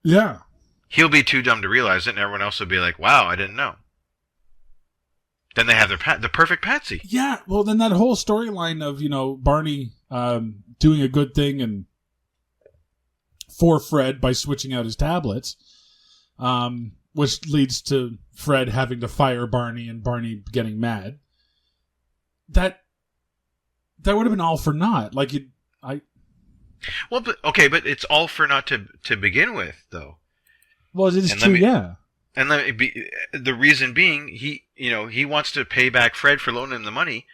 Speaker 2: Yeah.
Speaker 3: He'll be too dumb to realize it, and everyone else will be like, wow, I didn't know. Then they have the perfect patsy.
Speaker 2: Yeah, well, then that whole storyline of, Barney doing a good thing and for Fred by switching out his tablets, which leads to Fred having to fire Barney and Barney getting mad. that would have been all for naught. Like
Speaker 3: Well, but it's all for naught to begin with, though.
Speaker 2: Well, it is true, yeah.
Speaker 3: And the reason being, he wants to pay back Fred for loaning him the money,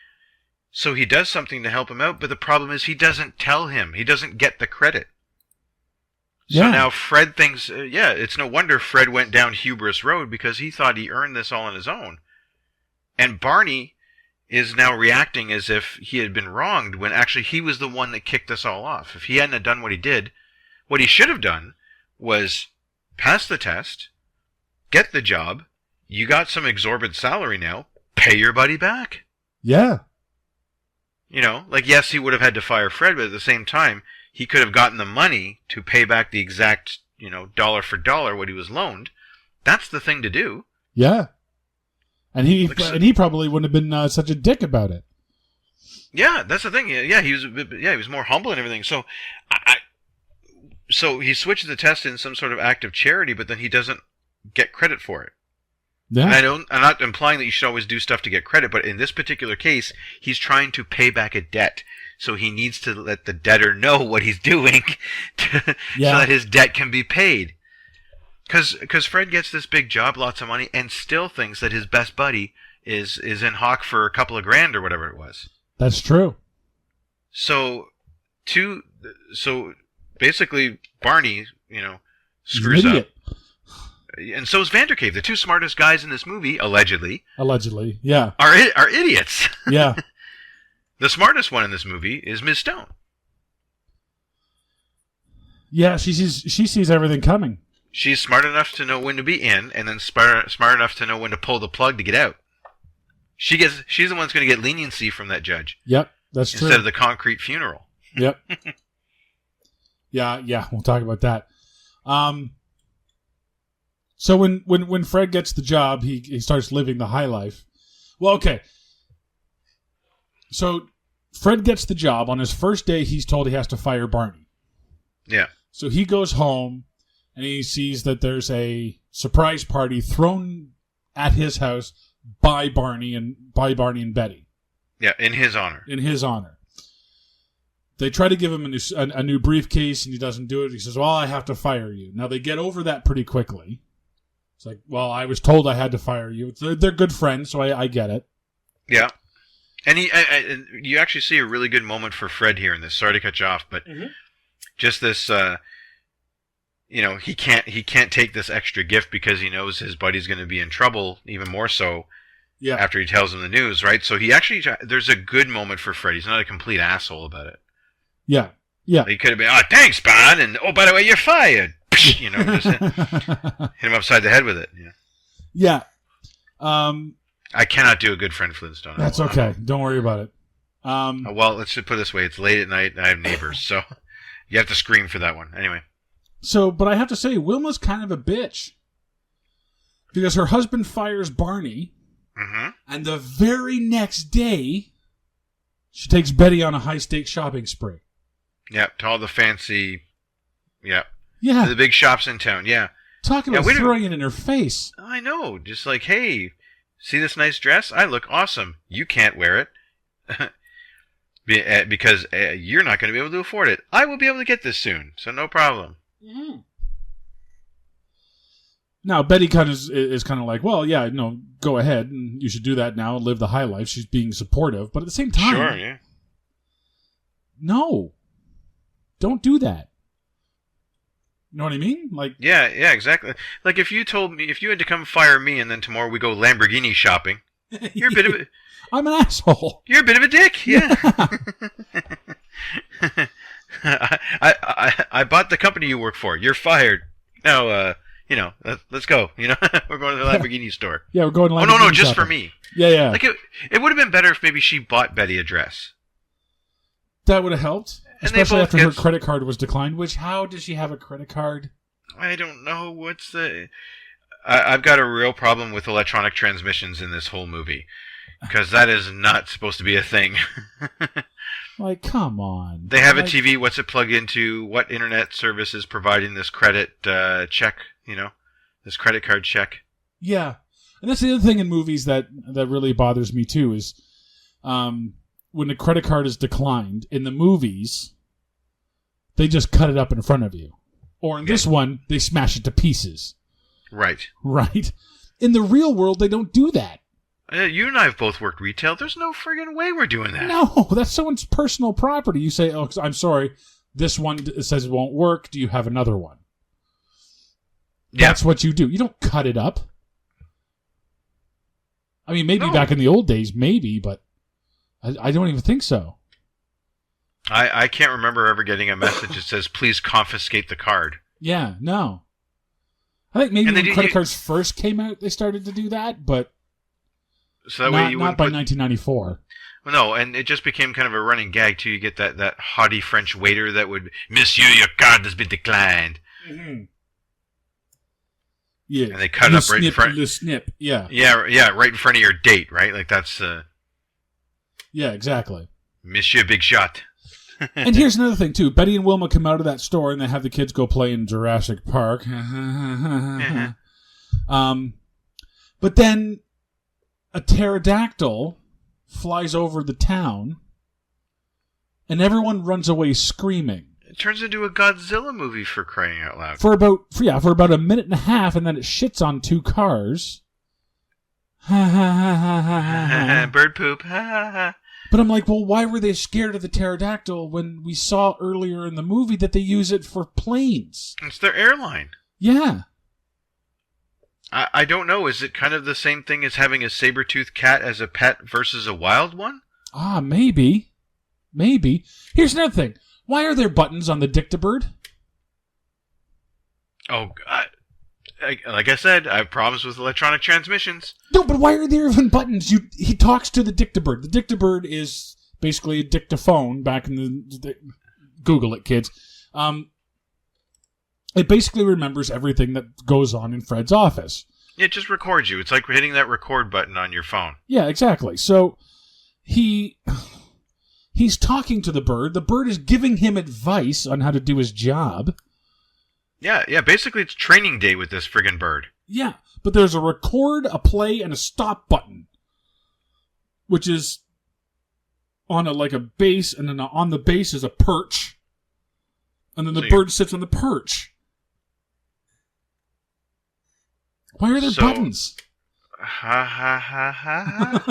Speaker 3: so he does something to help him out. But the problem is, he doesn't tell him. He doesn't get the credit. So now Fred thinks, it's no wonder Fred went down Hubris Road, because he thought he earned this all on his own. And Barney is now reacting as if he had been wronged, when actually he was the one that kicked us all off. If he hadn't have done what he did, what he should have done was pass the test, get the job, you got some exorbitant salary now, pay your buddy back.
Speaker 2: Yeah.
Speaker 3: Yes, he would have had to fire Fred, but at the same time, he could have gotten the money to pay back the exact, dollar for dollar what he was loaned. That's the thing to do.
Speaker 2: Yeah. And he probably wouldn't have been such a dick about it.
Speaker 3: Yeah, that's the thing. Yeah, he was more humble and everything. So, so he switches the test in some sort of act of charity, but then he doesn't get credit for it. Yeah. And I'm not implying that you should always do stuff to get credit, but in this particular case, he's trying to pay back a debt. So he needs to let the debtor know what he's doing so that his debt can be paid. Because Fred gets this big job, lots of money, and still thinks that his best buddy is in hock for a couple of grand or whatever it was.
Speaker 2: That's true.
Speaker 3: So basically, Barney, screws up. And so is Vandercave. The two smartest guys in this movie, allegedly,
Speaker 2: yeah,
Speaker 3: are idiots.
Speaker 2: Yeah.
Speaker 3: The smartest one in this movie is Ms. Stone.
Speaker 2: Yeah, she sees everything coming.
Speaker 3: She's smart enough to know when to be in, and then smart enough to know when to pull the plug to get out. She's the one that's going to get leniency from that judge.
Speaker 2: Yep, that's true.
Speaker 3: Instead of the concrete funeral.
Speaker 2: Yep. Yeah, we'll talk about that. So when Fred gets the job, he starts living the high life. Well, okay. So Fred gets the job. On his first day, he's told he has to fire Barney.
Speaker 3: Yeah.
Speaker 2: So he goes home, and he sees that there's a surprise party thrown at his house by Barney and Betty.
Speaker 3: Yeah, in his honor.
Speaker 2: They try to give him a new briefcase, and he doesn't do it. He says, well, I have to fire you. Now, they get over that pretty quickly. It's like, well, I was told I had to fire you. They're good friends, so I get it.
Speaker 3: Yeah. And you actually see a really good moment for Fred here in this. Sorry to cut you off, but just this, he can't take this extra gift because he knows his buddy's going to be in trouble, even more so after he tells him the news, right? So there's a good moment for Fred. He's not a complete asshole about it.
Speaker 2: Yeah.
Speaker 3: He could have been, oh, thanks, Bond, and oh, by the way, you're fired. Just hit him upside the head with it.
Speaker 2: Yeah.
Speaker 3: I cannot do a good Fred Flintstone.
Speaker 2: That's okay. Don't worry about it.
Speaker 3: Well, let's just put it this way. It's late at night, and I have neighbors, so you have to scream for that one. Anyway.
Speaker 2: So, but I have to say, Wilma's kind of a bitch. Because her husband fires Barney, and the very next day, she takes Betty on a high-stakes shopping spree.
Speaker 3: Yeah, to all the fancy... Yeah.
Speaker 2: Yeah.
Speaker 3: The big shops in town, yeah.
Speaker 2: Talk about throwing it in her face.
Speaker 3: I know. Just like, hey, see this nice dress? I look awesome. You can't wear it. Because you're not going to be able to afford it. I will be able to get this soon, so no problem. Mm-hmm.
Speaker 2: Now, Betty is kind of like, well, yeah, no, go ahead, and you should do that now and live the high life. She's being supportive, but at the same time...
Speaker 3: Sure, yeah.
Speaker 2: No. Don't do that. You know what I mean? Like,
Speaker 3: yeah, exactly. Like if you had to come fire me and then tomorrow we go Lamborghini shopping, you're a bit of a...
Speaker 2: I'm an asshole.
Speaker 3: You're a bit of a dick, yeah. I bought the company you work for. You're fired. Now, let's go. We're going to the Lamborghini store.
Speaker 2: Yeah, we're going to Lamborghini
Speaker 3: Oh, no, just
Speaker 2: shopping.
Speaker 3: for me.
Speaker 2: Yeah.
Speaker 3: Like it would have been better if maybe she bought Betty a dress.
Speaker 2: That would have helped. Especially after her credit card was declined, how does she have a credit card?
Speaker 3: I don't know. I've got a real problem with electronic transmissions in this whole movie. Because that is not supposed to be a thing.
Speaker 2: Like, come on.
Speaker 3: They have a TV. What's it plugged into? What internet service is providing this credit check? This credit card check.
Speaker 2: Yeah. And that's the other thing in movies that really bothers me, too, is when the credit card is declined. In the movies, they just cut it up in front of you. Or in this one, they smash it to pieces.
Speaker 3: Right.
Speaker 2: Right? In the real world, they don't do that.
Speaker 3: You and I have both worked retail. There's no friggin' way we're doing that.
Speaker 2: No, that's someone's personal property. You say, oh, I'm sorry, this one says it won't work. Do you have another one? Yeah. That's what you do. You don't cut it up. I mean, maybe back in the old days, maybe, but I don't even think so.
Speaker 3: I can't remember ever getting a message that says, please confiscate the card.
Speaker 2: Yeah, no. I think maybe when credit cards first came out, they started to do that, but
Speaker 3: so that way you
Speaker 2: not by 1994.
Speaker 3: Well, no, and it just became kind of a running gag, too. You get that haughty French waiter that would, Monsieur, your card has been declined.
Speaker 2: Mm-hmm. Yeah.
Speaker 3: And they cut it up right in front.
Speaker 2: Le snip, yeah.
Speaker 3: Yeah, right in front of your date, right? Like that's...
Speaker 2: Yeah, exactly.
Speaker 3: Monsieur Big Shot.
Speaker 2: And here's another thing, too. Betty and Wilma come out of that store and they have the kids go play in Jurassic Park. But then a pterodactyl flies over the town and everyone runs away screaming.
Speaker 3: It turns into a Godzilla movie, for crying out loud.
Speaker 2: For about a minute and a half, and then it shits on two cars.
Speaker 3: Bird poop.
Speaker 2: But I'm like, well, why were they scared of the pterodactyl when we saw earlier in the movie that they use it for planes?
Speaker 3: It's their airline.
Speaker 2: Yeah.
Speaker 3: I don't know. Is it kind of the same thing as having a saber-toothed cat as a pet versus a wild one?
Speaker 2: Maybe. Maybe. Here's another thing. Why are there buttons on the Dictabird?
Speaker 3: Oh, God. Like I said, I have problems with electronic transmissions.
Speaker 2: No, but why are there even buttons? He talks to the Dictabird. The Dictabird is basically a dictaphone back in the Google it, kids. It basically remembers everything that goes on in Fred's office.
Speaker 3: It just records you. It's like hitting that record button on your phone.
Speaker 2: Yeah, exactly. So he's talking to the bird. The bird is giving him advice on how to do his job.
Speaker 3: Yeah, basically it's training day with this friggin' bird.
Speaker 2: Yeah, but there's a record, a play, and a stop button, which is on a base, and then on the base is a perch, and then the bird sits on the perch. Why are there buttons?
Speaker 3: Ha ha ha ha.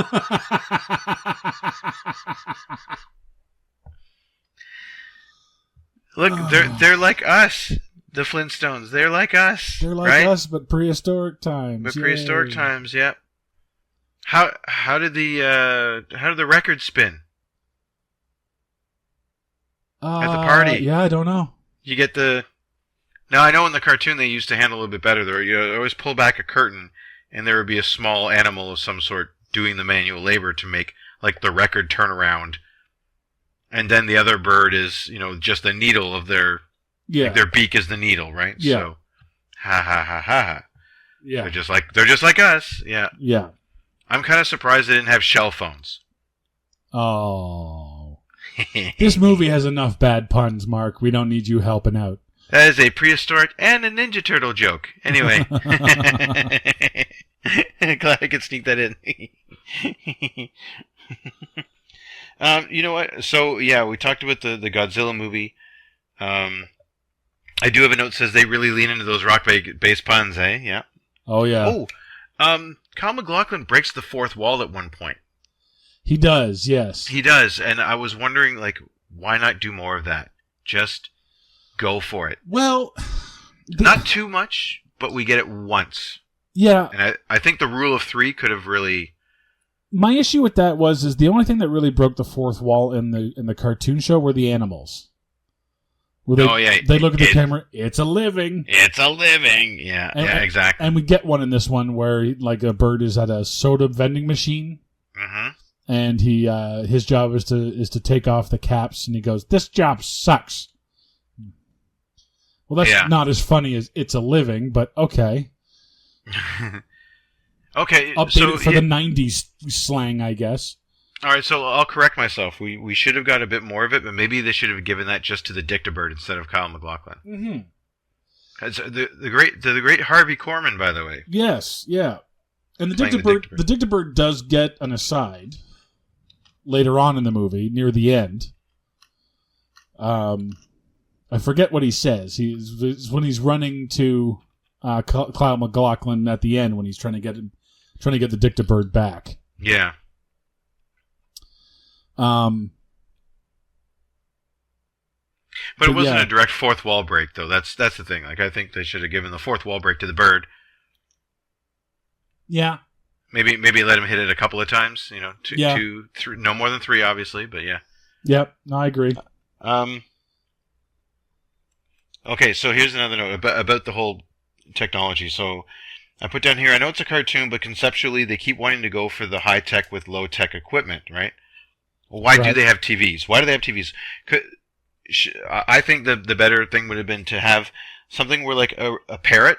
Speaker 3: Look, they're like us. The Flintstones, they're like us.
Speaker 2: They're like us, but prehistoric times.
Speaker 3: But prehistoric times, yeah. How did the record spin? At the party?
Speaker 2: Yeah, I don't know.
Speaker 3: You get the... Now, I know in the cartoon they used to handle it a little bit better. You always pull back a curtain, and there would be a small animal of some sort doing the manual labor to make, like, the record turn around. And then the other bird is, just the needle of their... Yeah. Like their beak is the needle, right?
Speaker 2: Yeah.
Speaker 3: So, ha ha ha ha.
Speaker 2: Yeah.
Speaker 3: They're just like us. Yeah.
Speaker 2: Yeah.
Speaker 3: I'm kind of surprised they didn't have shell phones.
Speaker 2: Oh. This movie has enough bad puns, Mark. We don't need you helping out.
Speaker 3: That is a prehistoric and a Ninja Turtle joke. Anyway. Glad I could sneak that in. You know what? So, yeah, we talked about the Godzilla movie. I do have a note that says they really lean into those rock-based puns, eh? Yeah.
Speaker 2: Oh, yeah.
Speaker 3: Oh, Kyle MacLachlan breaks the fourth wall at one point.
Speaker 2: He does, yes.
Speaker 3: He does, and I was wondering, why not do more of that? Just go for it.
Speaker 2: Well...
Speaker 3: Not too much, but we get it once.
Speaker 2: Yeah.
Speaker 3: And I think the rule of three could have really...
Speaker 2: My issue with that is the only thing that really broke the fourth wall in the cartoon show were the animals. They look at the camera. It's a living.
Speaker 3: It's a living. Yeah, exactly.
Speaker 2: And we get one in this one where a bird is at a soda vending machine, and his job is to take off the caps, and he goes, "This job sucks." Well, that's not as funny as "It's a living," but okay.
Speaker 3: Okay,
Speaker 2: update it for the '90s slang, I guess.
Speaker 3: All right, so I'll correct myself. We should have got a bit more of it, but maybe they should have given that just to the Dictabird instead of Kyle MacLachlan.
Speaker 2: Mm-hmm.
Speaker 3: The great Harvey Korman, by the way.
Speaker 2: Yes, yeah. And the Dictabird does get an aside. later on in the movie, near the end. I forget what he says. He's when he's running to Kyle MacLachlan at the end when he's trying to get the Dictabird back.
Speaker 3: Yeah. But it wasn't a direct fourth wall break, though. That's the thing. Like, I think they should have given the fourth wall break to the bird.
Speaker 2: Yeah.
Speaker 3: Maybe let him hit it a couple of times. You know, two, three, no more than 3, obviously. But yeah.
Speaker 2: Yep. No, I agree.
Speaker 3: Okay, so here's another note about the whole technology. So I put down here, I know it's a cartoon, but conceptually they keep wanting to go for the high tech with low tech equipment, right? Well, why do they have TVs? Why do they have TVs? I think the better thing would have been to have something where like a parrot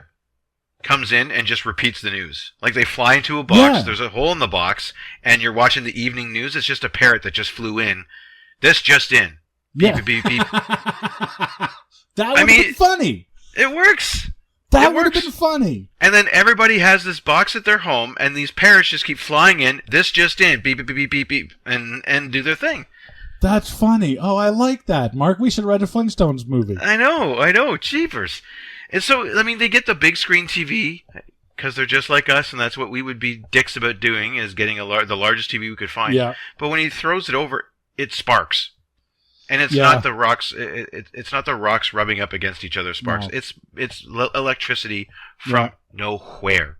Speaker 3: comes in and just repeats the news. Like they fly into a box, there's a hole in the box, and you're watching the evening news. It's just a parrot that just flew in. This just in. Beep,
Speaker 2: yeah.
Speaker 3: beep, beep, beep.
Speaker 2: That would have been funny.
Speaker 3: It works.
Speaker 2: That would have been funny.
Speaker 3: And then everybody has this box at their home, and these parrots just keep flying in. This just in. Beep, beep, beep, beep, beep, beep, and do their thing.
Speaker 2: That's funny. Oh, I like that. Mark, we should write a Flintstones movie.
Speaker 3: I know. Jeepers. And so, I mean, they get the big screen TV because they're just like us, and that's what we would be dicks about doing, is getting the largest TV we could find.
Speaker 2: Yeah.
Speaker 3: But when he throws it over, it sparks. And it's not the rocks. It's not the rocks rubbing up against each other sparks. No. It's electricity from nowhere.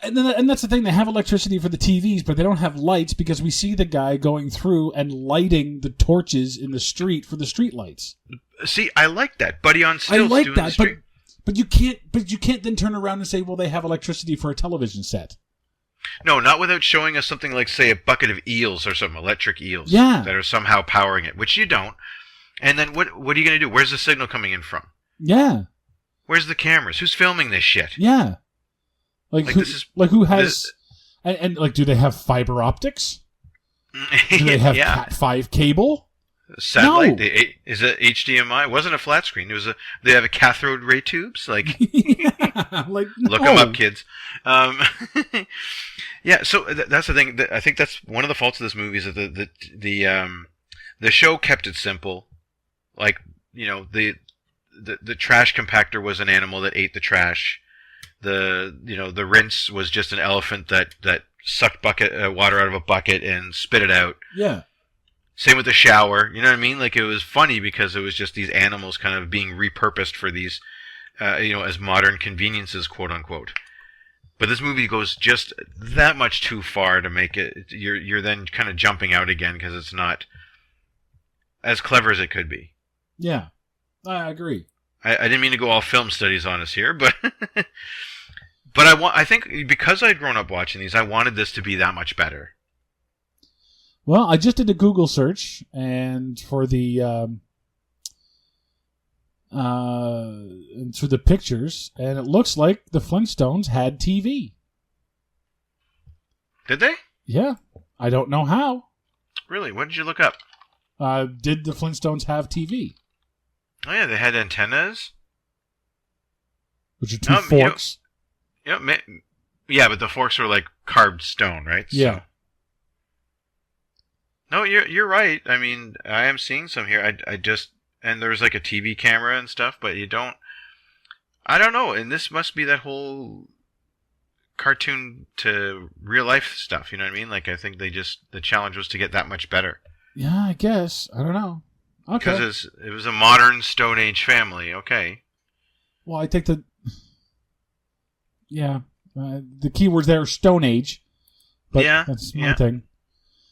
Speaker 2: And that's the thing. They have electricity for the TVs, but they don't have lights because we see the guy going through and lighting the torches in the street for the street lights.
Speaker 3: See, I like that. Buddy on stilts doing the street.
Speaker 2: But you can't then turn around and say, well, they have electricity for a television set.
Speaker 3: No, not without showing us something like, say, a bucket of eels or some electric eels
Speaker 2: that
Speaker 3: are somehow powering it, which you don't. And then what are you going to do? Where's the signal coming in from?
Speaker 2: Yeah.
Speaker 3: Where's the cameras? Who's filming this shit?
Speaker 2: Yeah. Who has... And do they have fiber optics? Do they have Cat 5 cable?
Speaker 3: Satellite?
Speaker 2: No.
Speaker 3: Is it HDMI? It wasn't a flat screen. They have a cathode ray tubes. Like,
Speaker 2: no.
Speaker 3: Look them up, kids. Yeah. So that's the thing. I think that's one of the faults of this movie is that the show kept it simple. Like, you know, the trash compactor was an animal that ate the trash. The rinse was just an elephant that sucked water out of a bucket and spit it out.
Speaker 2: Yeah.
Speaker 3: Same with the shower, you know what I mean? Like, it was funny because it was just these animals kind of being repurposed for these, as modern conveniences, quote unquote. But this movie goes just that much too far to make it. You're then kind of jumping out again because it's not as clever as it could be.
Speaker 2: Yeah, I agree.
Speaker 3: I didn't mean to go all film studies on us here, but I think because I'd grown up watching these, I wanted this to be that much better.
Speaker 2: Well, I just did a Google search, and for the through the pictures, and it looks like the Flintstones had TV.
Speaker 3: Did they?
Speaker 2: Yeah, I don't know how.
Speaker 3: Really? What did you look up?
Speaker 2: Did the Flintstones have TV?
Speaker 3: Oh yeah, they had antennas,
Speaker 2: which are two forks.
Speaker 3: Yeah, but the forks were like carved stone, right?
Speaker 2: Yeah.
Speaker 3: So. No, you're right. I mean, I am seeing some here. And there's like a TV camera and stuff, but I don't know. And this must be that whole cartoon to real life stuff. You know what I mean? Like, I think the challenge was to get that much better.
Speaker 2: Yeah, I guess. I don't know. Okay.
Speaker 3: Because it was a modern Stone Age family. Okay.
Speaker 2: Well, I think the keywords there are Stone Age. But that's my thing.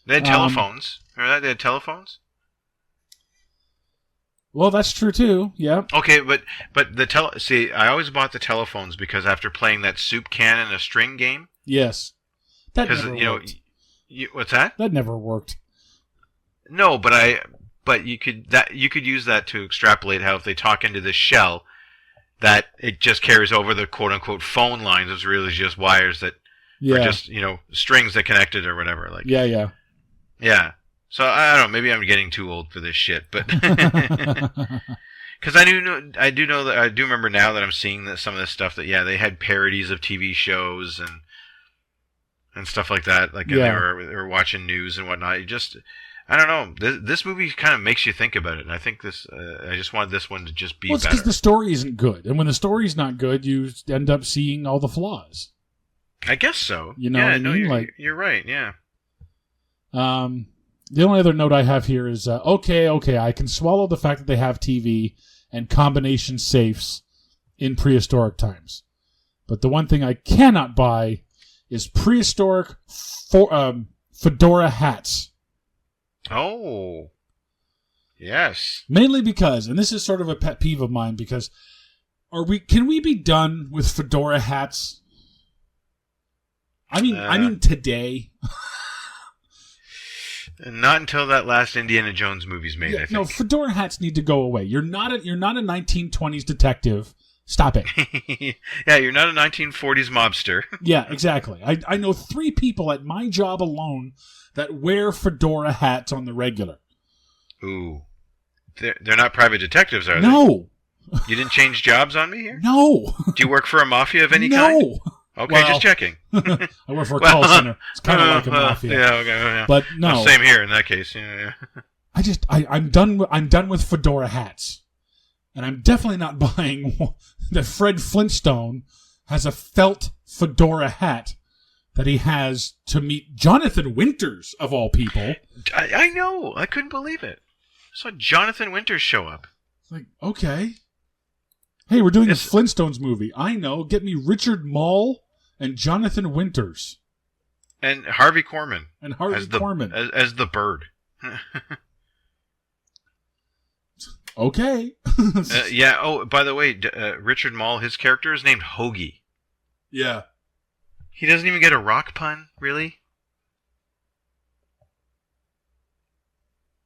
Speaker 3: They had telephones. Remember that? They had telephones?
Speaker 2: Well, that's true too. Yeah.
Speaker 3: Okay, but see, I always bought the telephones because after playing that soup can and a string game.
Speaker 2: Yes. That never worked.
Speaker 3: What's that?
Speaker 2: That never worked.
Speaker 3: No, but you could use that to extrapolate how if they talk into this shell, that it just carries over the quote unquote phone lines. It's really just wires that are just strings that connected or whatever. Like yeah. So I don't know. Maybe I'm getting too old for this shit, but because I do remember now that I'm seeing some of this stuff that they had parodies of TV shows and stuff like that. Like they were watching news and whatnot. You just, I don't know. This movie kind of makes you think about it, and I think this. I just wanted this one to just be
Speaker 2: it's
Speaker 3: better.
Speaker 2: Because the story isn't good, and when the story's not good, you end up seeing all the flaws.
Speaker 3: I guess so.
Speaker 2: You know what I mean?
Speaker 3: You're right. Yeah.
Speaker 2: The only other note I have here is okay. I can swallow the fact that they have TV and combination safes in prehistoric times, but the one thing I cannot buy is prehistoric fedora hats.
Speaker 3: Oh, yes.
Speaker 2: Mainly because, and this is sort of a pet peeve of mine, because can we be done with fedora hats? I mean today.
Speaker 3: Not until that last Indiana Jones movie's made, I think.
Speaker 2: No, fedora hats need to go away. You're not a 1920s detective. Stop it.
Speaker 3: Yeah, you're not a 1940s mobster.
Speaker 2: Yeah, exactly. I know 3 people at my job alone that wear fedora hats on the regular.
Speaker 3: Ooh. They're not private detectives, are they?
Speaker 2: No.
Speaker 3: You didn't change jobs on me here?
Speaker 2: No.
Speaker 3: Do you work for a mafia of any kind?
Speaker 2: No.
Speaker 3: Okay, just checking.
Speaker 2: I work for a call center. It's kind of like a mafia.
Speaker 3: Yeah, okay. Yeah.
Speaker 2: But no.
Speaker 3: Well, same here in that case. Yeah.
Speaker 2: I'm done with fedora hats. And I'm definitely not buying that Fred Flintstone has a felt fedora hat that he has to meet Jonathan Winters, of all people.
Speaker 3: I know. I couldn't believe it. I saw Jonathan Winters show up.
Speaker 2: It's like, okay. Hey, we're doing a Flintstones movie. I know. Get me Richard Mall and Jonathan Winters.
Speaker 3: And Harvey Korman.
Speaker 2: Korman.
Speaker 3: As the bird.
Speaker 2: Okay.
Speaker 3: Yeah. Oh, by the way, Richard Mall, his character is named Hoagie.
Speaker 2: Yeah.
Speaker 3: He doesn't even get a rock pun, really?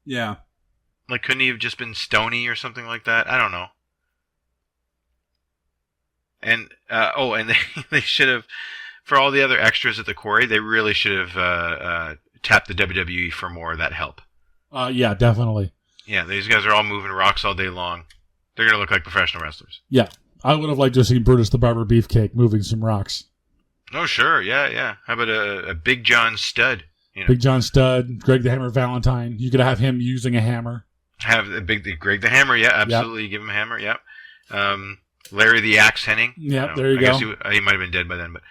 Speaker 2: Yeah.
Speaker 3: Like, couldn't he have just been Stony or something like that? I don't know. And, and they should have, for all the other extras at the quarry, they really should have tapped the WWE for more of that help.
Speaker 2: Yeah, definitely.
Speaker 3: Yeah, these guys are all moving rocks all day long. They're going to look like professional wrestlers.
Speaker 2: Yeah. I would have liked to see Brutus the Barber Beefcake moving some rocks.
Speaker 3: Oh, sure. Yeah. How about a Big John Studd? You know?
Speaker 2: Big John Studd, Greg the Hammer Valentine. You could have him using a hammer.
Speaker 3: Have Greg the Hammer, yeah, absolutely. Yep. Give him a hammer, yep. Larry the Axe Henning.
Speaker 2: Yep, there you go.
Speaker 3: I guess he might have been dead by then, but...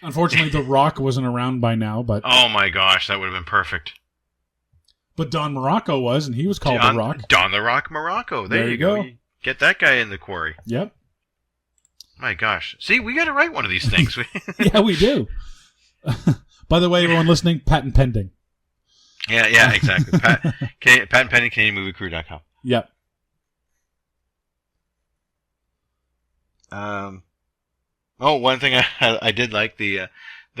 Speaker 2: Unfortunately, The Rock wasn't around by now, but...
Speaker 3: Oh my gosh, that would have been perfect.
Speaker 2: But Don Morocco was, and he was called The Rock.
Speaker 3: Don the Rock Morocco. There you go. Get that guy in the quarry.
Speaker 2: Yep.
Speaker 3: My gosh. See, we got to write one of these things.
Speaker 2: Yeah, we do. By the way, everyone listening, patent pending.
Speaker 3: Yeah, exactly. Patent pending, CanadianMovieCrew.com.
Speaker 2: Yep.
Speaker 3: One thing I did like, the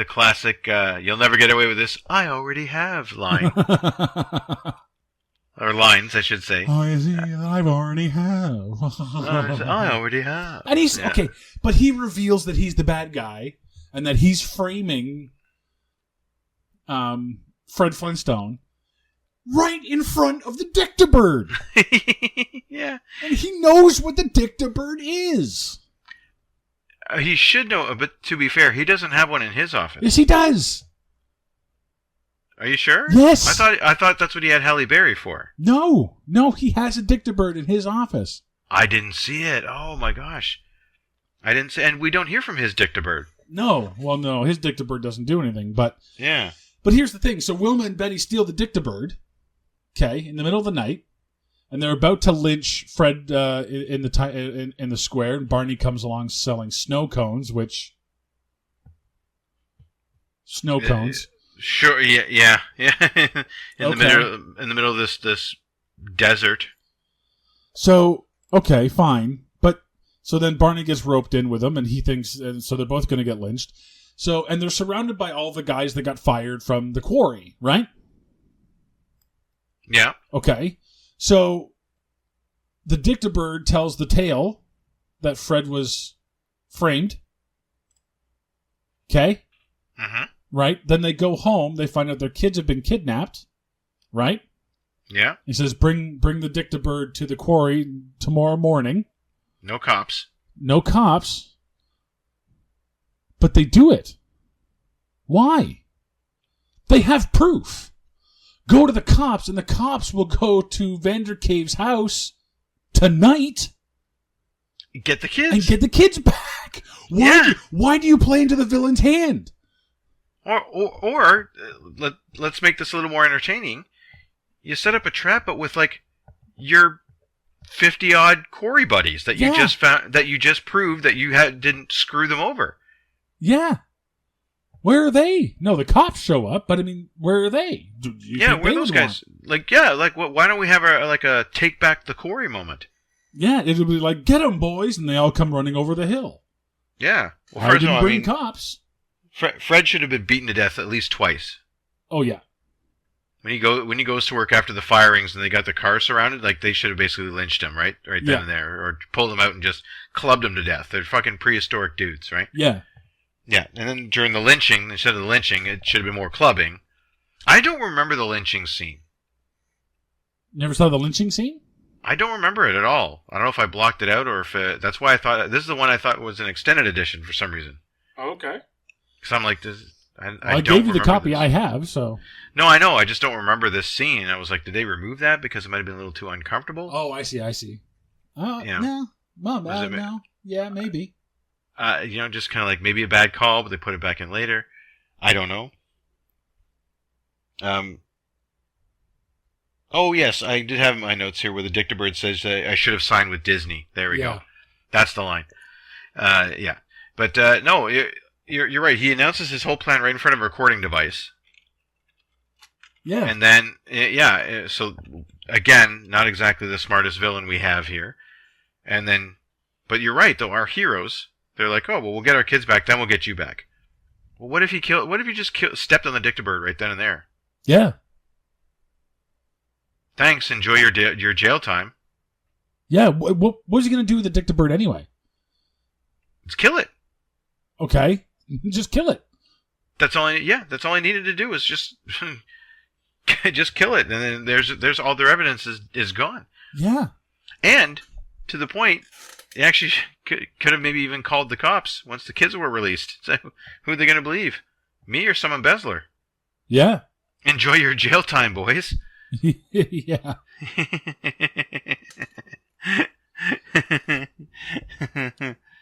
Speaker 3: classic, you'll never get away with this, I already have line. Or lines, I should say.
Speaker 2: Oh, you see, I've already have.
Speaker 3: I already have.
Speaker 2: And he's, okay, but he reveals that he's the bad guy, and that he's framing Fred Flintstone right in front of the Dictabird.
Speaker 3: Yeah.
Speaker 2: And he knows what the Dictabird is.
Speaker 3: He should know, but to be fair, he doesn't have one in his office.
Speaker 2: Yes, he does.
Speaker 3: Are you sure?
Speaker 2: Yes.
Speaker 3: I thought that's what he had Halle Berry for.
Speaker 2: No, he has a Dictabird in his office.
Speaker 3: I didn't see it. Oh my gosh. I didn't see, and we don't hear from his Dictabird.
Speaker 2: No, his Dictabird doesn't do anything, but...
Speaker 3: Yeah.
Speaker 2: But here's the thing. So Wilma and Betty steal the Dictabird, okay, in the middle of the night, and they're about to lynch Fred in the square, and Barney comes along selling snow cones, Snow cones.
Speaker 3: Sure, yeah. in the middle of this desert.
Speaker 2: So, okay, fine. But so then Barney gets roped in with them, and he thinks, and so they're both going to get lynched. So, and they're surrounded by all the guys that got fired from the quarry, right?
Speaker 3: Yeah.
Speaker 2: Okay. So the Dictabird tells the tale that Fred was framed. Okay?
Speaker 3: Mm-hmm.
Speaker 2: Right? Then they go home. They find out their kids have been kidnapped. Right?
Speaker 3: Yeah.
Speaker 2: He says, bring the Dictabird to the quarry tomorrow morning.
Speaker 3: No cops.
Speaker 2: No cops. But they do it. Why? They have proof. Go to the cops, and the cops will go to Vandercave's house tonight.
Speaker 3: Get the kids.
Speaker 2: And get the kids back. Why do you play into the villain's hand?
Speaker 3: Or let's make this a little more entertaining. You set up a trap, but with like your 50-odd Corey buddies that you just found, that you just proved that you didn't screw them over.
Speaker 2: Yeah. Where are they? No, the cops show up, but I mean, where are they?
Speaker 3: Where are those guys? Why don't we have a take back the Corey moment?
Speaker 2: Yeah, it'll be like, get them, boys, and they all come running over the hill.
Speaker 3: Yeah. Well,
Speaker 2: I didn't bring cops.
Speaker 3: Fred should have been beaten to death at least twice.
Speaker 2: Oh, yeah.
Speaker 3: When he goes to work after the firings and they got the car surrounded, like they should have basically lynched him right then and there, or pulled him out and just clubbed him to death. They're fucking prehistoric dudes, right?
Speaker 2: Yeah.
Speaker 3: Yeah, and then during the lynching, instead of the lynching, it should have been more clubbing. I don't remember the lynching scene.
Speaker 2: Never saw the lynching scene?
Speaker 3: I don't remember it at all. I don't know if I blocked it out or if that's why I thought this is the one I thought was an extended edition for some reason.
Speaker 2: Oh, okay.
Speaker 3: Because I'm like, this.
Speaker 2: I gave you the copy I have, so.
Speaker 3: No, I know. I just don't remember this scene. I was like, did they remove that because it might have been a little too uncomfortable?
Speaker 2: Oh, I see. No. No. Yeah, maybe.
Speaker 3: Just kind of like maybe a bad call, but they put it back in later. I don't know. Oh, yes, I did have my notes here where the Dictabird says I should have signed with Disney. There we go. That's the line. Yeah. But, no, you're right. He announces his whole plan right in front of a recording device.
Speaker 2: Yeah.
Speaker 3: And then, so, again, not exactly the smartest villain we have here. And then, but you're right, though, our heroes, they're like, oh, well, we'll get our kids back, then we'll get you back. Well, what if you just stepped on the Dictabird right then and there?
Speaker 2: Yeah.
Speaker 3: Thanks, enjoy your jail time.
Speaker 2: Yeah, what was he going to do with the Dictabird anyway?
Speaker 3: Let's kill it.
Speaker 2: Okay, just kill it.
Speaker 3: That's all I needed to do was just just kill it, and then there's all their evidence is gone.
Speaker 2: Yeah.
Speaker 3: And to the point, they actually could have maybe even called the cops once the kids were released. So who are they going to believe? Me or some embezzler?
Speaker 2: Yeah.
Speaker 3: Enjoy your jail time, boys.
Speaker 2: Yeah.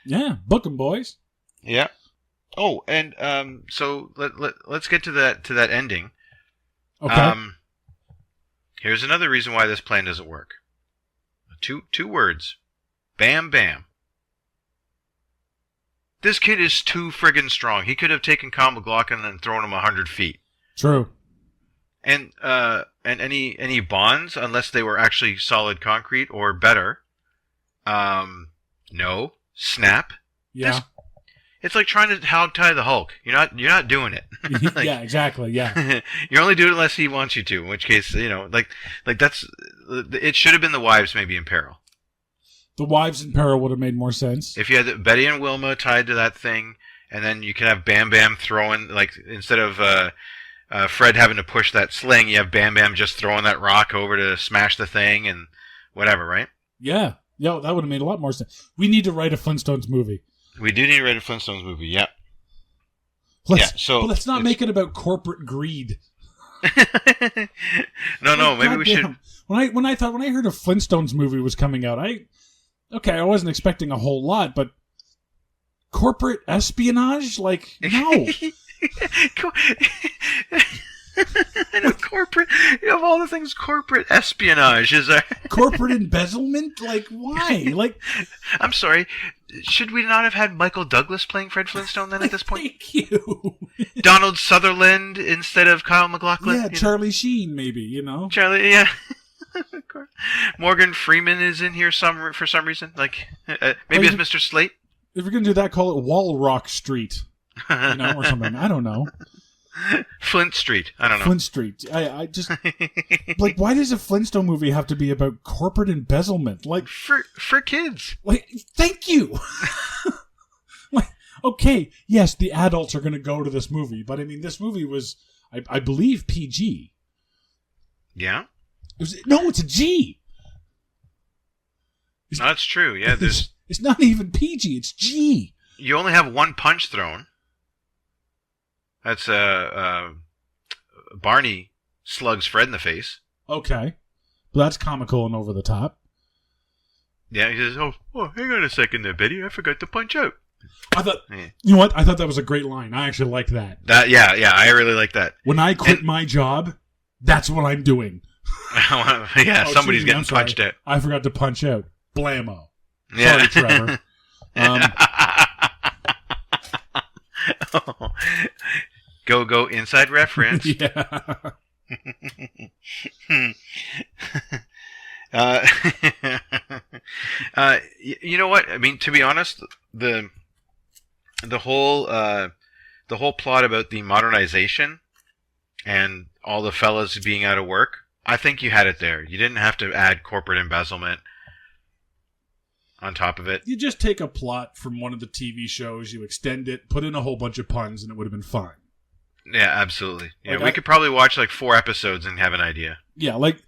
Speaker 2: Yeah, book 'em, boys.
Speaker 3: Yeah. Oh, and so let's get to that ending.
Speaker 2: Okay.
Speaker 3: Here's another reason why this plan doesn't work. Two words. Bam Bam. This kid is too friggin' strong. He could have taken Kyle MacLachlan and thrown him 100 feet.
Speaker 2: True.
Speaker 3: And any bonds, unless they were actually solid concrete or better. No. Snap.
Speaker 2: Yeah.
Speaker 3: It's like trying to hog-tie the Hulk. You're not doing it.
Speaker 2: Like, yeah, exactly. Yeah.
Speaker 3: You're only doing it unless he wants you to. In which case, like that's it. Should have been the wives maybe in peril.
Speaker 2: The wives in peril would have made more sense.
Speaker 3: If you had Betty and Wilma tied to that thing, and then you could have Bam Bam throwing, like, instead of Fred having to push that sling, you have Bam Bam just throwing that rock over to smash the thing and whatever, right?
Speaker 2: Yeah. Yeah, that would have made a lot more sense. We need to write a Flintstones movie.
Speaker 3: We do need to write a Flintstones movie, yep.
Speaker 2: Let's not make it about corporate greed.
Speaker 3: No, maybe we should.
Speaker 2: When I heard a Flintstones movie was coming out, I wasn't expecting a whole lot, but corporate espionage? Like, no.
Speaker 3: I know, corporate, of all the things, corporate espionage is
Speaker 2: corporate embezzlement? Like, why? Like,
Speaker 3: I'm sorry, should we not have had Michael Douglas playing Fred Flintstone then at this point?
Speaker 2: Thank you.
Speaker 3: Donald Sutherland instead of Kyle MacLachlan?
Speaker 2: Yeah, Charlie Sheen, maybe,
Speaker 3: Charlie, yeah. Morgan Freeman is in here for some reason, like maybe as Mr. Slate.
Speaker 2: If you're gonna do that, call it Wall Rock Street, or something. I don't know.
Speaker 3: Flint Street. I don't know.
Speaker 2: Flint Street. I just like, why does a Flintstone movie have to be about corporate embezzlement? Like,
Speaker 3: for kids.
Speaker 2: Like, thank you. Like, okay, yes, the adults are going to go to this movie, but I mean, this movie was, I believe, PG.
Speaker 3: Yeah.
Speaker 2: It's a G.
Speaker 3: That's true. Yeah,
Speaker 2: it's not even PG. It's G.
Speaker 3: You only have one punch thrown. That's Barney slugs Fred in the face.
Speaker 2: Okay. But that's comical and over the top.
Speaker 3: Yeah, he says, oh, hang on a second there, Betty. I forgot to punch out.
Speaker 2: I thought, you know what? I thought that was a great line. I actually liked that.
Speaker 3: Yeah, I really like that.
Speaker 2: When I quit my job, that's what I'm doing.
Speaker 3: Yeah, somebody's getting punched out.
Speaker 2: I forgot to punch out. Blammo.
Speaker 3: Yeah.
Speaker 2: Sorry, Trevor.
Speaker 3: Go inside reference.
Speaker 2: Yeah.
Speaker 3: You know what? I mean, to be honest, the whole plot about the modernization and all the fellas being out of work, I think you had it there. You didn't have to add corporate embezzlement on top of it.
Speaker 2: You just take a plot from one of the TV shows, you extend it, put in a whole bunch of puns, and it would have been fine.
Speaker 3: Yeah, absolutely. Yeah,
Speaker 2: like
Speaker 3: we could probably watch like 4 episodes and have an idea.
Speaker 2: Yeah, like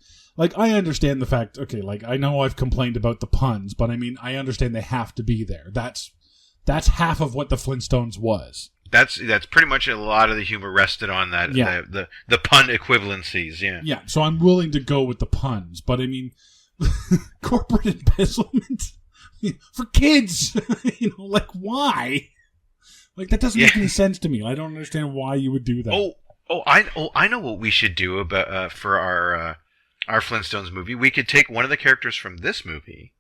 Speaker 2: I understand the fact. Okay, like I know I've complained about the puns, but I mean I understand they have to be there. That's half of what the Flintstones was.
Speaker 3: That's pretty much a lot of the humor rested on that.
Speaker 2: Yeah.
Speaker 3: The pun equivalencies. Yeah.
Speaker 2: Yeah. So I'm willing to go with the puns, but I mean, corporate embezzlement for kids. Like why? Like that doesn't make any sense to me. I don't understand why you would do that.
Speaker 3: I know what we should do about for our Flintstones movie. We could take one of the characters from this movie,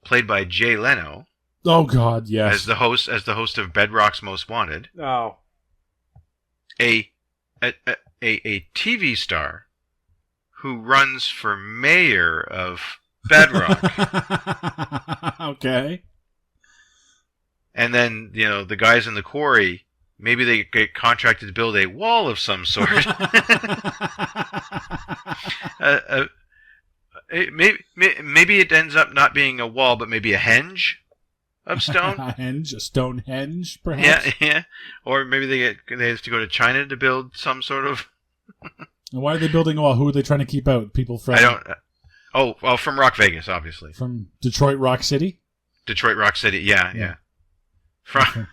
Speaker 3: played by Jay Leno.
Speaker 2: Oh God, yes.
Speaker 3: As the host of Bedrock's Most Wanted.
Speaker 2: Oh.
Speaker 3: A TV star who runs for mayor of Bedrock.
Speaker 2: Okay.
Speaker 3: And then, the guys in the quarry, maybe they get contracted to build a wall of some sort. Maybe it ends up not being a wall, but maybe a henge of stone.
Speaker 2: A stone henge, perhaps.
Speaker 3: Yeah. Or maybe they have to go to China to build some sort of.
Speaker 2: And why are they building a wall? Who are they trying to keep out? People from?
Speaker 3: From Rock Vegas, obviously.
Speaker 2: From Detroit Rock City.
Speaker 3: Detroit Rock City, yeah.
Speaker 2: From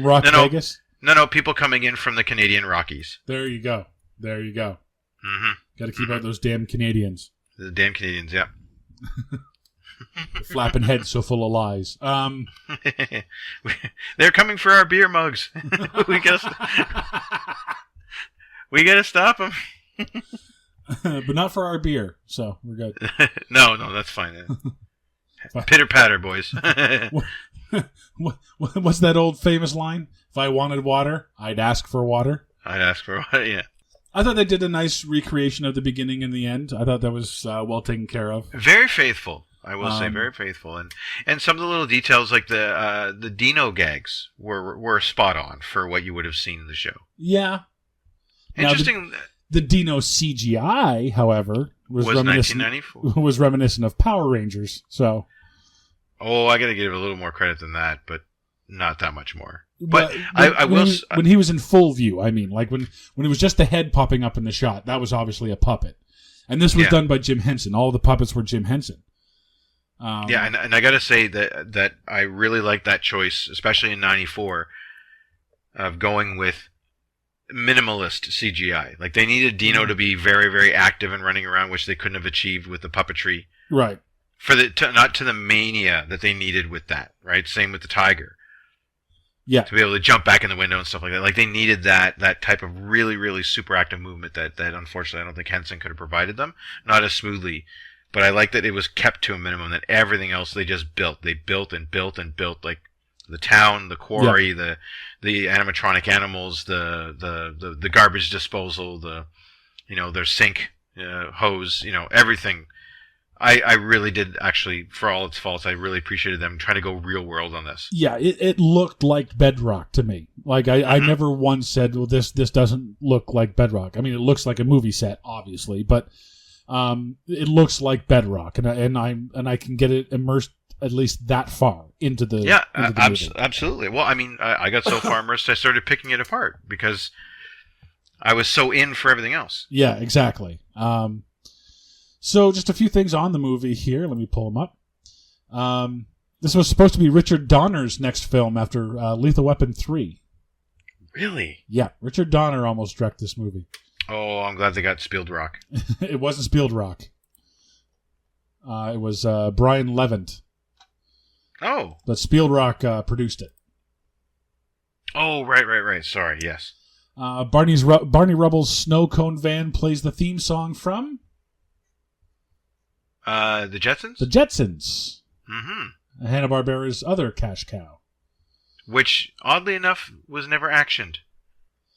Speaker 2: Rock Vegas.
Speaker 3: No, people coming in from the Canadian Rockies.
Speaker 2: There you go.
Speaker 3: Mm-hmm.
Speaker 2: Got to keep out those damn Canadians.
Speaker 3: The damn Canadians, yeah.
Speaker 2: Flapping heads so full of lies.
Speaker 3: They're coming for our beer mugs. we gotta stop them.
Speaker 2: But not for our beer, so we're good.
Speaker 3: No, that's fine. Pitter patter, boys.
Speaker 2: What's that old famous line? If I wanted water, I'd ask for water.
Speaker 3: Yeah.
Speaker 2: I thought they did a nice recreation of the beginning and the end. I thought that was well taken care of.
Speaker 3: Very faithful, I will say, very faithful. And some of the little details, like the Dino gags, were spot on for what you would have seen in the show.
Speaker 2: Yeah.
Speaker 3: Interesting.
Speaker 2: Now, the Dino CGI, however, was reminiscent
Speaker 3: 1994.
Speaker 2: Was reminiscent of Power Rangers. So.
Speaker 3: Oh, I got to give it a little more credit than that, but not that much more. But I will.
Speaker 2: When he was in full view, I mean, like when it was just the head popping up in the shot, that was obviously a puppet, and this was done by Jim Henson. All the puppets were Jim Henson.
Speaker 3: And I got to say that I really like that choice, especially in '94, of going with minimalist CGI. Like they needed Dino to be very, very active and running around, which they couldn't have achieved with the puppetry.
Speaker 2: Right.
Speaker 3: Not to the mania that they needed with that. Right. Same with the tiger.
Speaker 2: Yeah.
Speaker 3: To be able to jump back in the window and stuff like that. Like they needed that type of really, really super active movement that unfortunately I don't think Henson could have provided them. Not as smoothly. But I like that it was kept to a minimum, that everything else they just built. They built and built and built, like the town, the quarry, the animatronic animals, the garbage disposal, their sink hose, everything. I really did, actually, for all its faults, I really appreciated them trying to go real world on this.
Speaker 2: Yeah, it looked like Bedrock to me. Like, I never once said, well, this doesn't look like Bedrock. I mean, it looks like a movie set, obviously, but it looks like Bedrock, and I can get it immersed at least that far into the movie.
Speaker 3: Absolutely. Well, I mean, I got so far immersed, I started picking it apart because I was so in for everything else.
Speaker 2: Yeah, exactly. So just a few things on the movie here. Let me pull them up. This was supposed to be Richard Donner's next film after Lethal Weapon 3.
Speaker 3: Really?
Speaker 2: Yeah, Richard Donner almost directed this movie.
Speaker 3: Oh, I'm glad they got Spielberg.
Speaker 2: It wasn't Spielberg. It was Brian Levant.
Speaker 3: Oh.
Speaker 2: But Spielberg produced it.
Speaker 3: Oh, right. Sorry, yes.
Speaker 2: Barney Rubble's Snow Cone Van plays the theme song from...
Speaker 3: The Jetsons?
Speaker 2: The Jetsons.
Speaker 3: Mm-hmm.
Speaker 2: Hanna-Barbera's other cash cow.
Speaker 3: Which, oddly enough, was never actioned.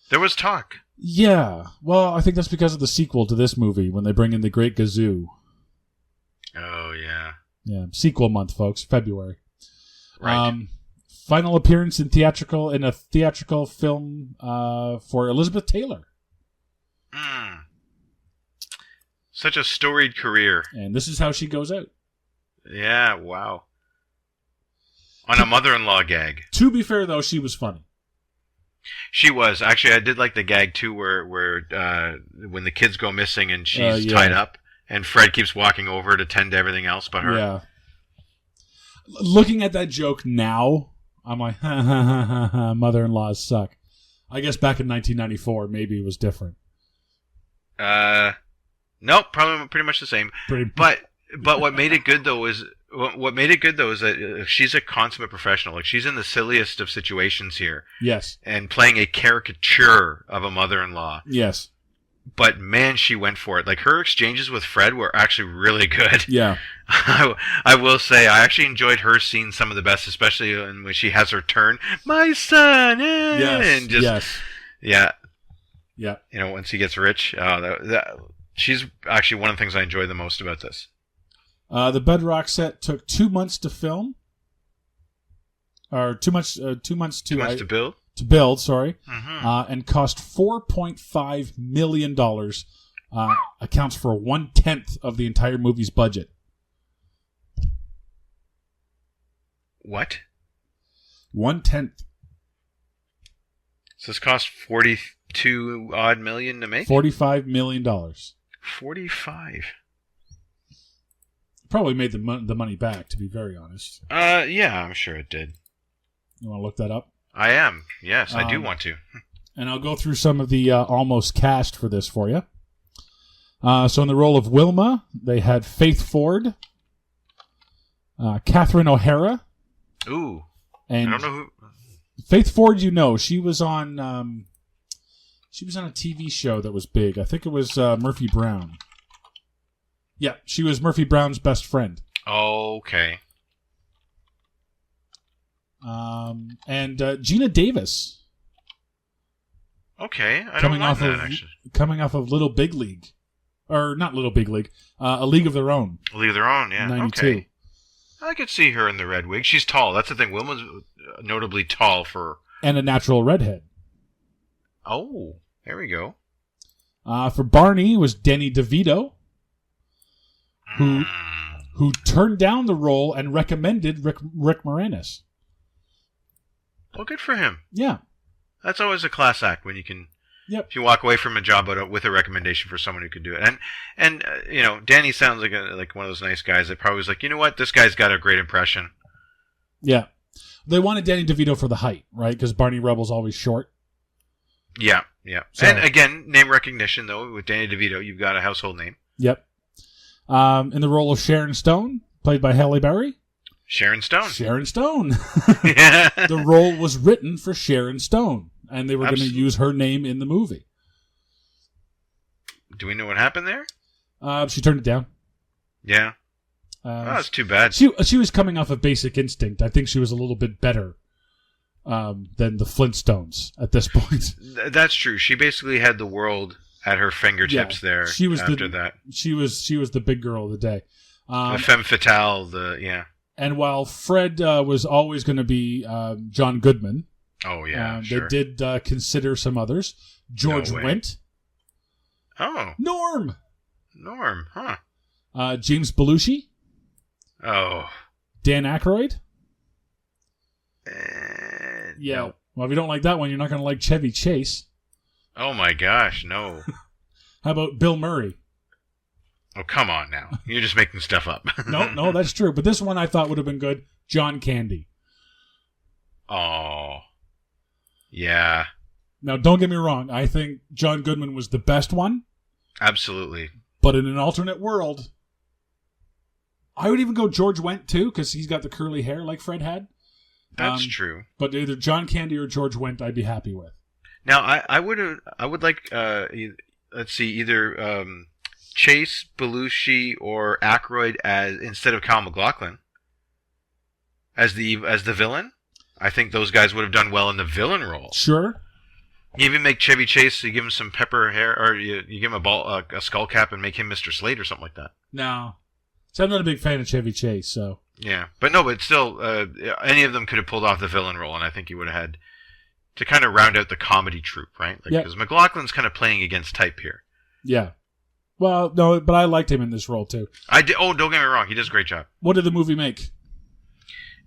Speaker 3: There was talk.
Speaker 2: Yeah. Well, I think that's because of the sequel to this movie, when they bring in the Great Gazoo.
Speaker 3: Oh, yeah.
Speaker 2: Yeah, sequel month, folks. February.
Speaker 3: Right.
Speaker 2: Final appearance in a theatrical film for Elizabeth Taylor.
Speaker 3: Such a storied career.
Speaker 2: And this is how she goes out.
Speaker 3: Yeah, wow. On a mother-in-law gag.
Speaker 2: To be fair, though, she was funny.
Speaker 3: She was. Actually, I did like the gag, too, where when the kids go missing and she's tied up, and Fred keeps walking over to tend to everything else but her.
Speaker 2: Yeah. Looking at that joke now, I'm like, ha, ha, ha, ha, ha, mother-in-laws suck. I guess back in 1994, maybe it was different.
Speaker 3: Nope, probably pretty much the same. But what made it good though is that she's a consummate professional. Like, she's in the silliest of situations here.
Speaker 2: Yes.
Speaker 3: And playing a caricature of a mother-in-law.
Speaker 2: Yes.
Speaker 3: But man, she went for it. Like, her exchanges with Fred were actually really good.
Speaker 2: Yeah.
Speaker 3: I will say, I actually enjoyed her scenes some of the best, especially when she has her turn, my son,
Speaker 2: yes,
Speaker 3: and just
Speaker 2: yeah.
Speaker 3: You know, once he gets rich, she's actually one of the things I enjoy the most about this.
Speaker 2: The Bedrock set took 2 months to film, or 2 months to
Speaker 3: build.
Speaker 2: To build, sorry,
Speaker 3: Mm-hmm.
Speaker 2: and cost $4.5 million. Accounts for 1/10 of the entire movie's budget.
Speaker 3: What?
Speaker 2: 1/10.
Speaker 3: So this cost $42 odd million to make?
Speaker 2: $45 million.
Speaker 3: 45.
Speaker 2: Probably made the money back, to be very honest.
Speaker 3: Yeah, I'm sure it did.
Speaker 2: You want to look that up?
Speaker 3: I am. Yes, I do want to.
Speaker 2: And I'll go through some of the almost cast for this for you. So in the role of Wilma, they had Faith Ford, Catherine O'Hara.
Speaker 3: Ooh.
Speaker 2: And
Speaker 3: I don't know who.
Speaker 2: Faith Ford, she was on a TV show that was big. I think it was Murphy Brown. Yeah, she was Murphy Brown's best friend.
Speaker 3: Okay.
Speaker 2: And Gina Davis.
Speaker 3: Okay, I don't mind that, actually.
Speaker 2: Coming off of Little Big League. Or not Little Big League. A League of Their Own.
Speaker 3: A League of Their Own, yeah.
Speaker 2: 92.
Speaker 3: Okay. I could see her in the red wig. She's tall. That's the thing. Wilma's notably tall for...
Speaker 2: And a natural redhead.
Speaker 3: Oh, there we go.
Speaker 2: For Barney was Danny DeVito, who turned down the role and recommended Rick Moranis.
Speaker 3: Well, good for him.
Speaker 2: Yeah.
Speaker 3: That's always a class act when you can...
Speaker 2: Yep.
Speaker 3: If you walk away from a job with a recommendation for someone who could do it. And you know, Danny sounds like one of those nice guys that probably was like, you know what, this guy's got a great impression.
Speaker 2: Yeah. They wanted Danny DeVito for the height, right? Because Barney Rubble's always short.
Speaker 3: Yeah.
Speaker 2: So,
Speaker 3: and again, name recognition, though. With Danny DeVito, you've got a household name.
Speaker 2: Yep. In the role of Sharon Stone, played by Halle Berry.
Speaker 3: Sharon Stone.
Speaker 2: Yeah. The role was written for Sharon Stone, and they were going to use her name in the movie.
Speaker 3: Do we know what happened there?
Speaker 2: She turned it down.
Speaker 3: Yeah. That's too bad.
Speaker 2: She was coming off of Basic Instinct. I think she was a little bit better than the Flintstones at this point.
Speaker 3: That's true. She basically had the world at her fingertips there. She was that.
Speaker 2: She was the big girl of the day.
Speaker 3: The femme fatale.
Speaker 2: And while Fred was always going to be John Goodman,
Speaker 3: sure.
Speaker 2: they did consider some others. George Wendt.
Speaker 3: Oh.
Speaker 2: Norm,
Speaker 3: huh?
Speaker 2: James Belushi.
Speaker 3: Oh.
Speaker 2: Dan Aykroyd. Yeah.
Speaker 3: No.
Speaker 2: Well, if you don't like that one, you're not going to like Chevy Chase.
Speaker 3: Oh my gosh, no.
Speaker 2: How about Bill Murray?
Speaker 3: Oh, come on now. You're just making stuff up.
Speaker 2: No, that's true. But this one I thought would have been good. John Candy.
Speaker 3: Oh. Yeah.
Speaker 2: Now, don't get me wrong. I think John Goodman was the best one.
Speaker 3: Absolutely.
Speaker 2: But in an alternate world, I would even go George Wendt, too, because he's got the curly hair like Fred had.
Speaker 3: That's true.
Speaker 2: But either John Candy or George Wendt, I'd be happy with.
Speaker 3: Now, I would like, let's see, either Chase, Belushi, or Aykroyd as instead of Kyle MacLachlan as the villain. I think those guys would have done well in the villain role.
Speaker 2: Sure.
Speaker 3: You even make Chevy Chase, you give him some pepper hair, or you give him a skull cap and make him Mr. Slade or something like that.
Speaker 2: No. So I'm not a big fan of Chevy Chase, so.
Speaker 3: Yeah. But still, any of them could have pulled off the villain role, and I think you would have had to kind of round out the comedy troupe, right? Because McLaughlin's kind of playing against type here. Yeah.
Speaker 2: Well, no, but I liked him in this role, too.
Speaker 3: I did. Oh, don't get me wrong. He does a great job.
Speaker 2: What did the movie make?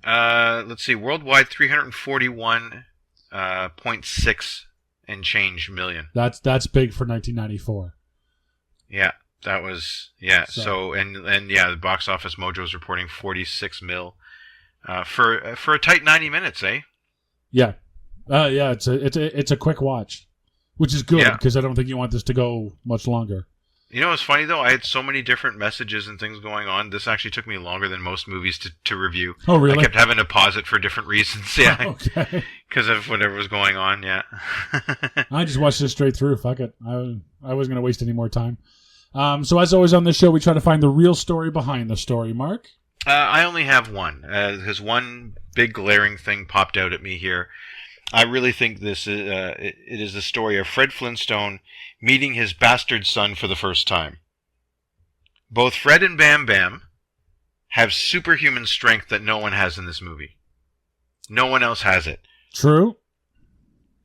Speaker 3: Let's see. Worldwide, 341.6 and change million.
Speaker 2: That's big for 1994.
Speaker 3: Yeah, that was So and the Box Office Mojo is reporting 46 mil for a tight 90 minutes, eh?
Speaker 2: Yeah, it's a quick watch, which is good because I don't think you want this to go much longer.
Speaker 3: You know what's funny, though? I had so many different messages and things going on. This actually took me longer than most movies to review.
Speaker 2: Oh, really?
Speaker 3: I kept having to pause it for different reasons. Yeah.
Speaker 2: Okay.
Speaker 3: Because of whatever was going on, yeah.
Speaker 2: I just watched this straight through. Fuck it. I wasn't going to waste any more time. So as always on this show, we try to find the real story behind the story, Mark.
Speaker 3: I only have one. Because one big glaring thing popped out at me here. I really think this is it is the story of Fred Flintstone meeting his bastard son for the first time. Both Fred and Bam Bam have superhuman strength that no one has in this movie. No one else has it.
Speaker 2: True.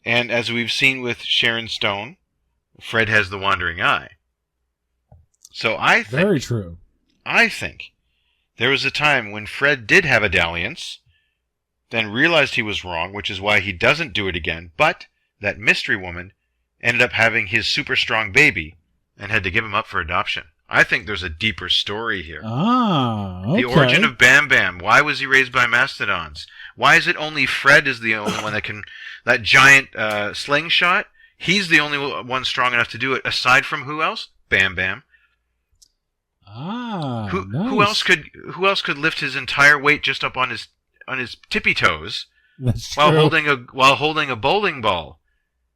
Speaker 3: And as we've seen with Sharon Stone, Fred has the wandering eye. So
Speaker 2: very true.
Speaker 3: I think there was a time when Fred did have a dalliance, then realized he was wrong, which is why he doesn't do it again, but that mystery woman ended up having his super strong baby and had to give him up for adoption. I think there's a deeper story here.
Speaker 2: Ah, okay.
Speaker 3: The origin of Bam Bam. Why was he raised by mastodons? Why is it only Fred is the only one that can... That giant slingshot, he's the only one strong enough to do it, aside from who else? Bam Bam.
Speaker 2: Ah,
Speaker 3: Who
Speaker 2: nice.
Speaker 3: Who else could lift his entire weight just up on his tippy toes
Speaker 2: That's
Speaker 3: while
Speaker 2: true.
Speaker 3: holding a bowling ball?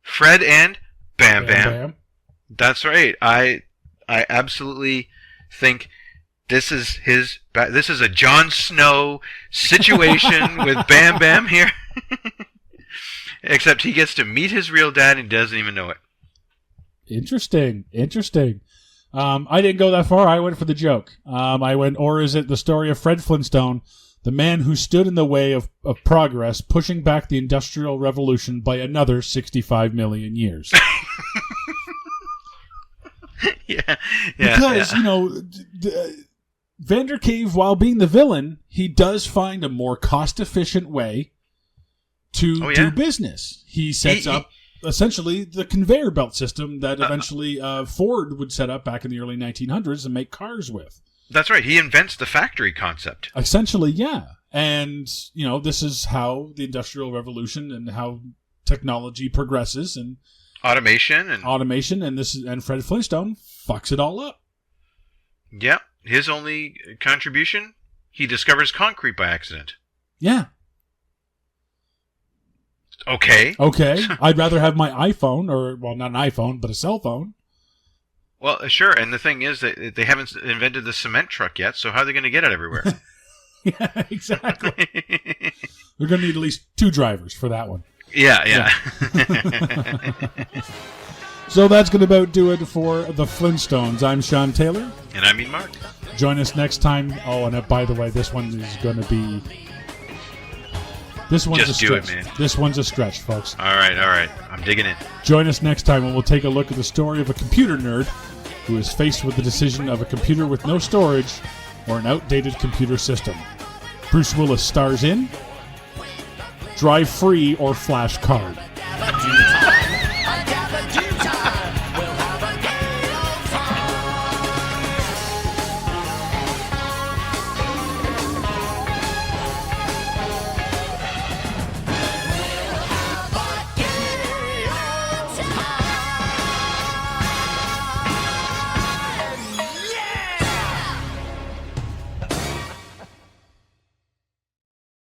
Speaker 3: Fred and Bam Bam. That's right. I absolutely think this is a Jon Snow situation with Bam Bam here. Except he gets to meet his real dad and doesn't even know it.
Speaker 2: Interesting. I didn't go that far. I went for the joke. I went, or is it the story of Fred Flintstone, the man who stood in the way of progress, pushing back the Industrial Revolution by another 65 million years?
Speaker 3: Yeah.
Speaker 2: Because, Vander Cave, while being the villain, he does find a more cost-efficient way to do business. He sets up essentially the conveyor belt system that eventually Ford would set up back in the early 1900s and make cars with.
Speaker 3: That's right. He invents the factory concept.
Speaker 2: Essentially, yeah. And, this is how the Industrial Revolution and how technology progresses and automation and Fred Flintstone fucks it all up.
Speaker 3: Yeah. His only contribution, he discovers concrete by accident.
Speaker 2: Yeah.
Speaker 3: Okay.
Speaker 2: I'd rather have my iPhone, not an iPhone, but a cell phone.
Speaker 3: Well, sure. And the thing is that they haven't invented the cement truck yet, so how are they going to get it everywhere?
Speaker 2: Yeah, exactly. They're going to need at least 2 drivers for that one.
Speaker 3: Yeah.
Speaker 2: So that's going to about do it for the Flintstones. I'm Sean Taylor.
Speaker 3: And I'm Ian Mark.
Speaker 2: Join us next time. Oh, and by the way, this one is going to be... This one's
Speaker 3: Just
Speaker 2: a stretch.
Speaker 3: do it, man.
Speaker 2: This one's a stretch, folks.
Speaker 3: All right. I'm digging in.
Speaker 2: Join us next time when we'll take a look at the story of a computer nerd who is faced with the decision of a computer with no storage or an outdated computer system. Bruce Willis stars in Drive Free or Flash Card.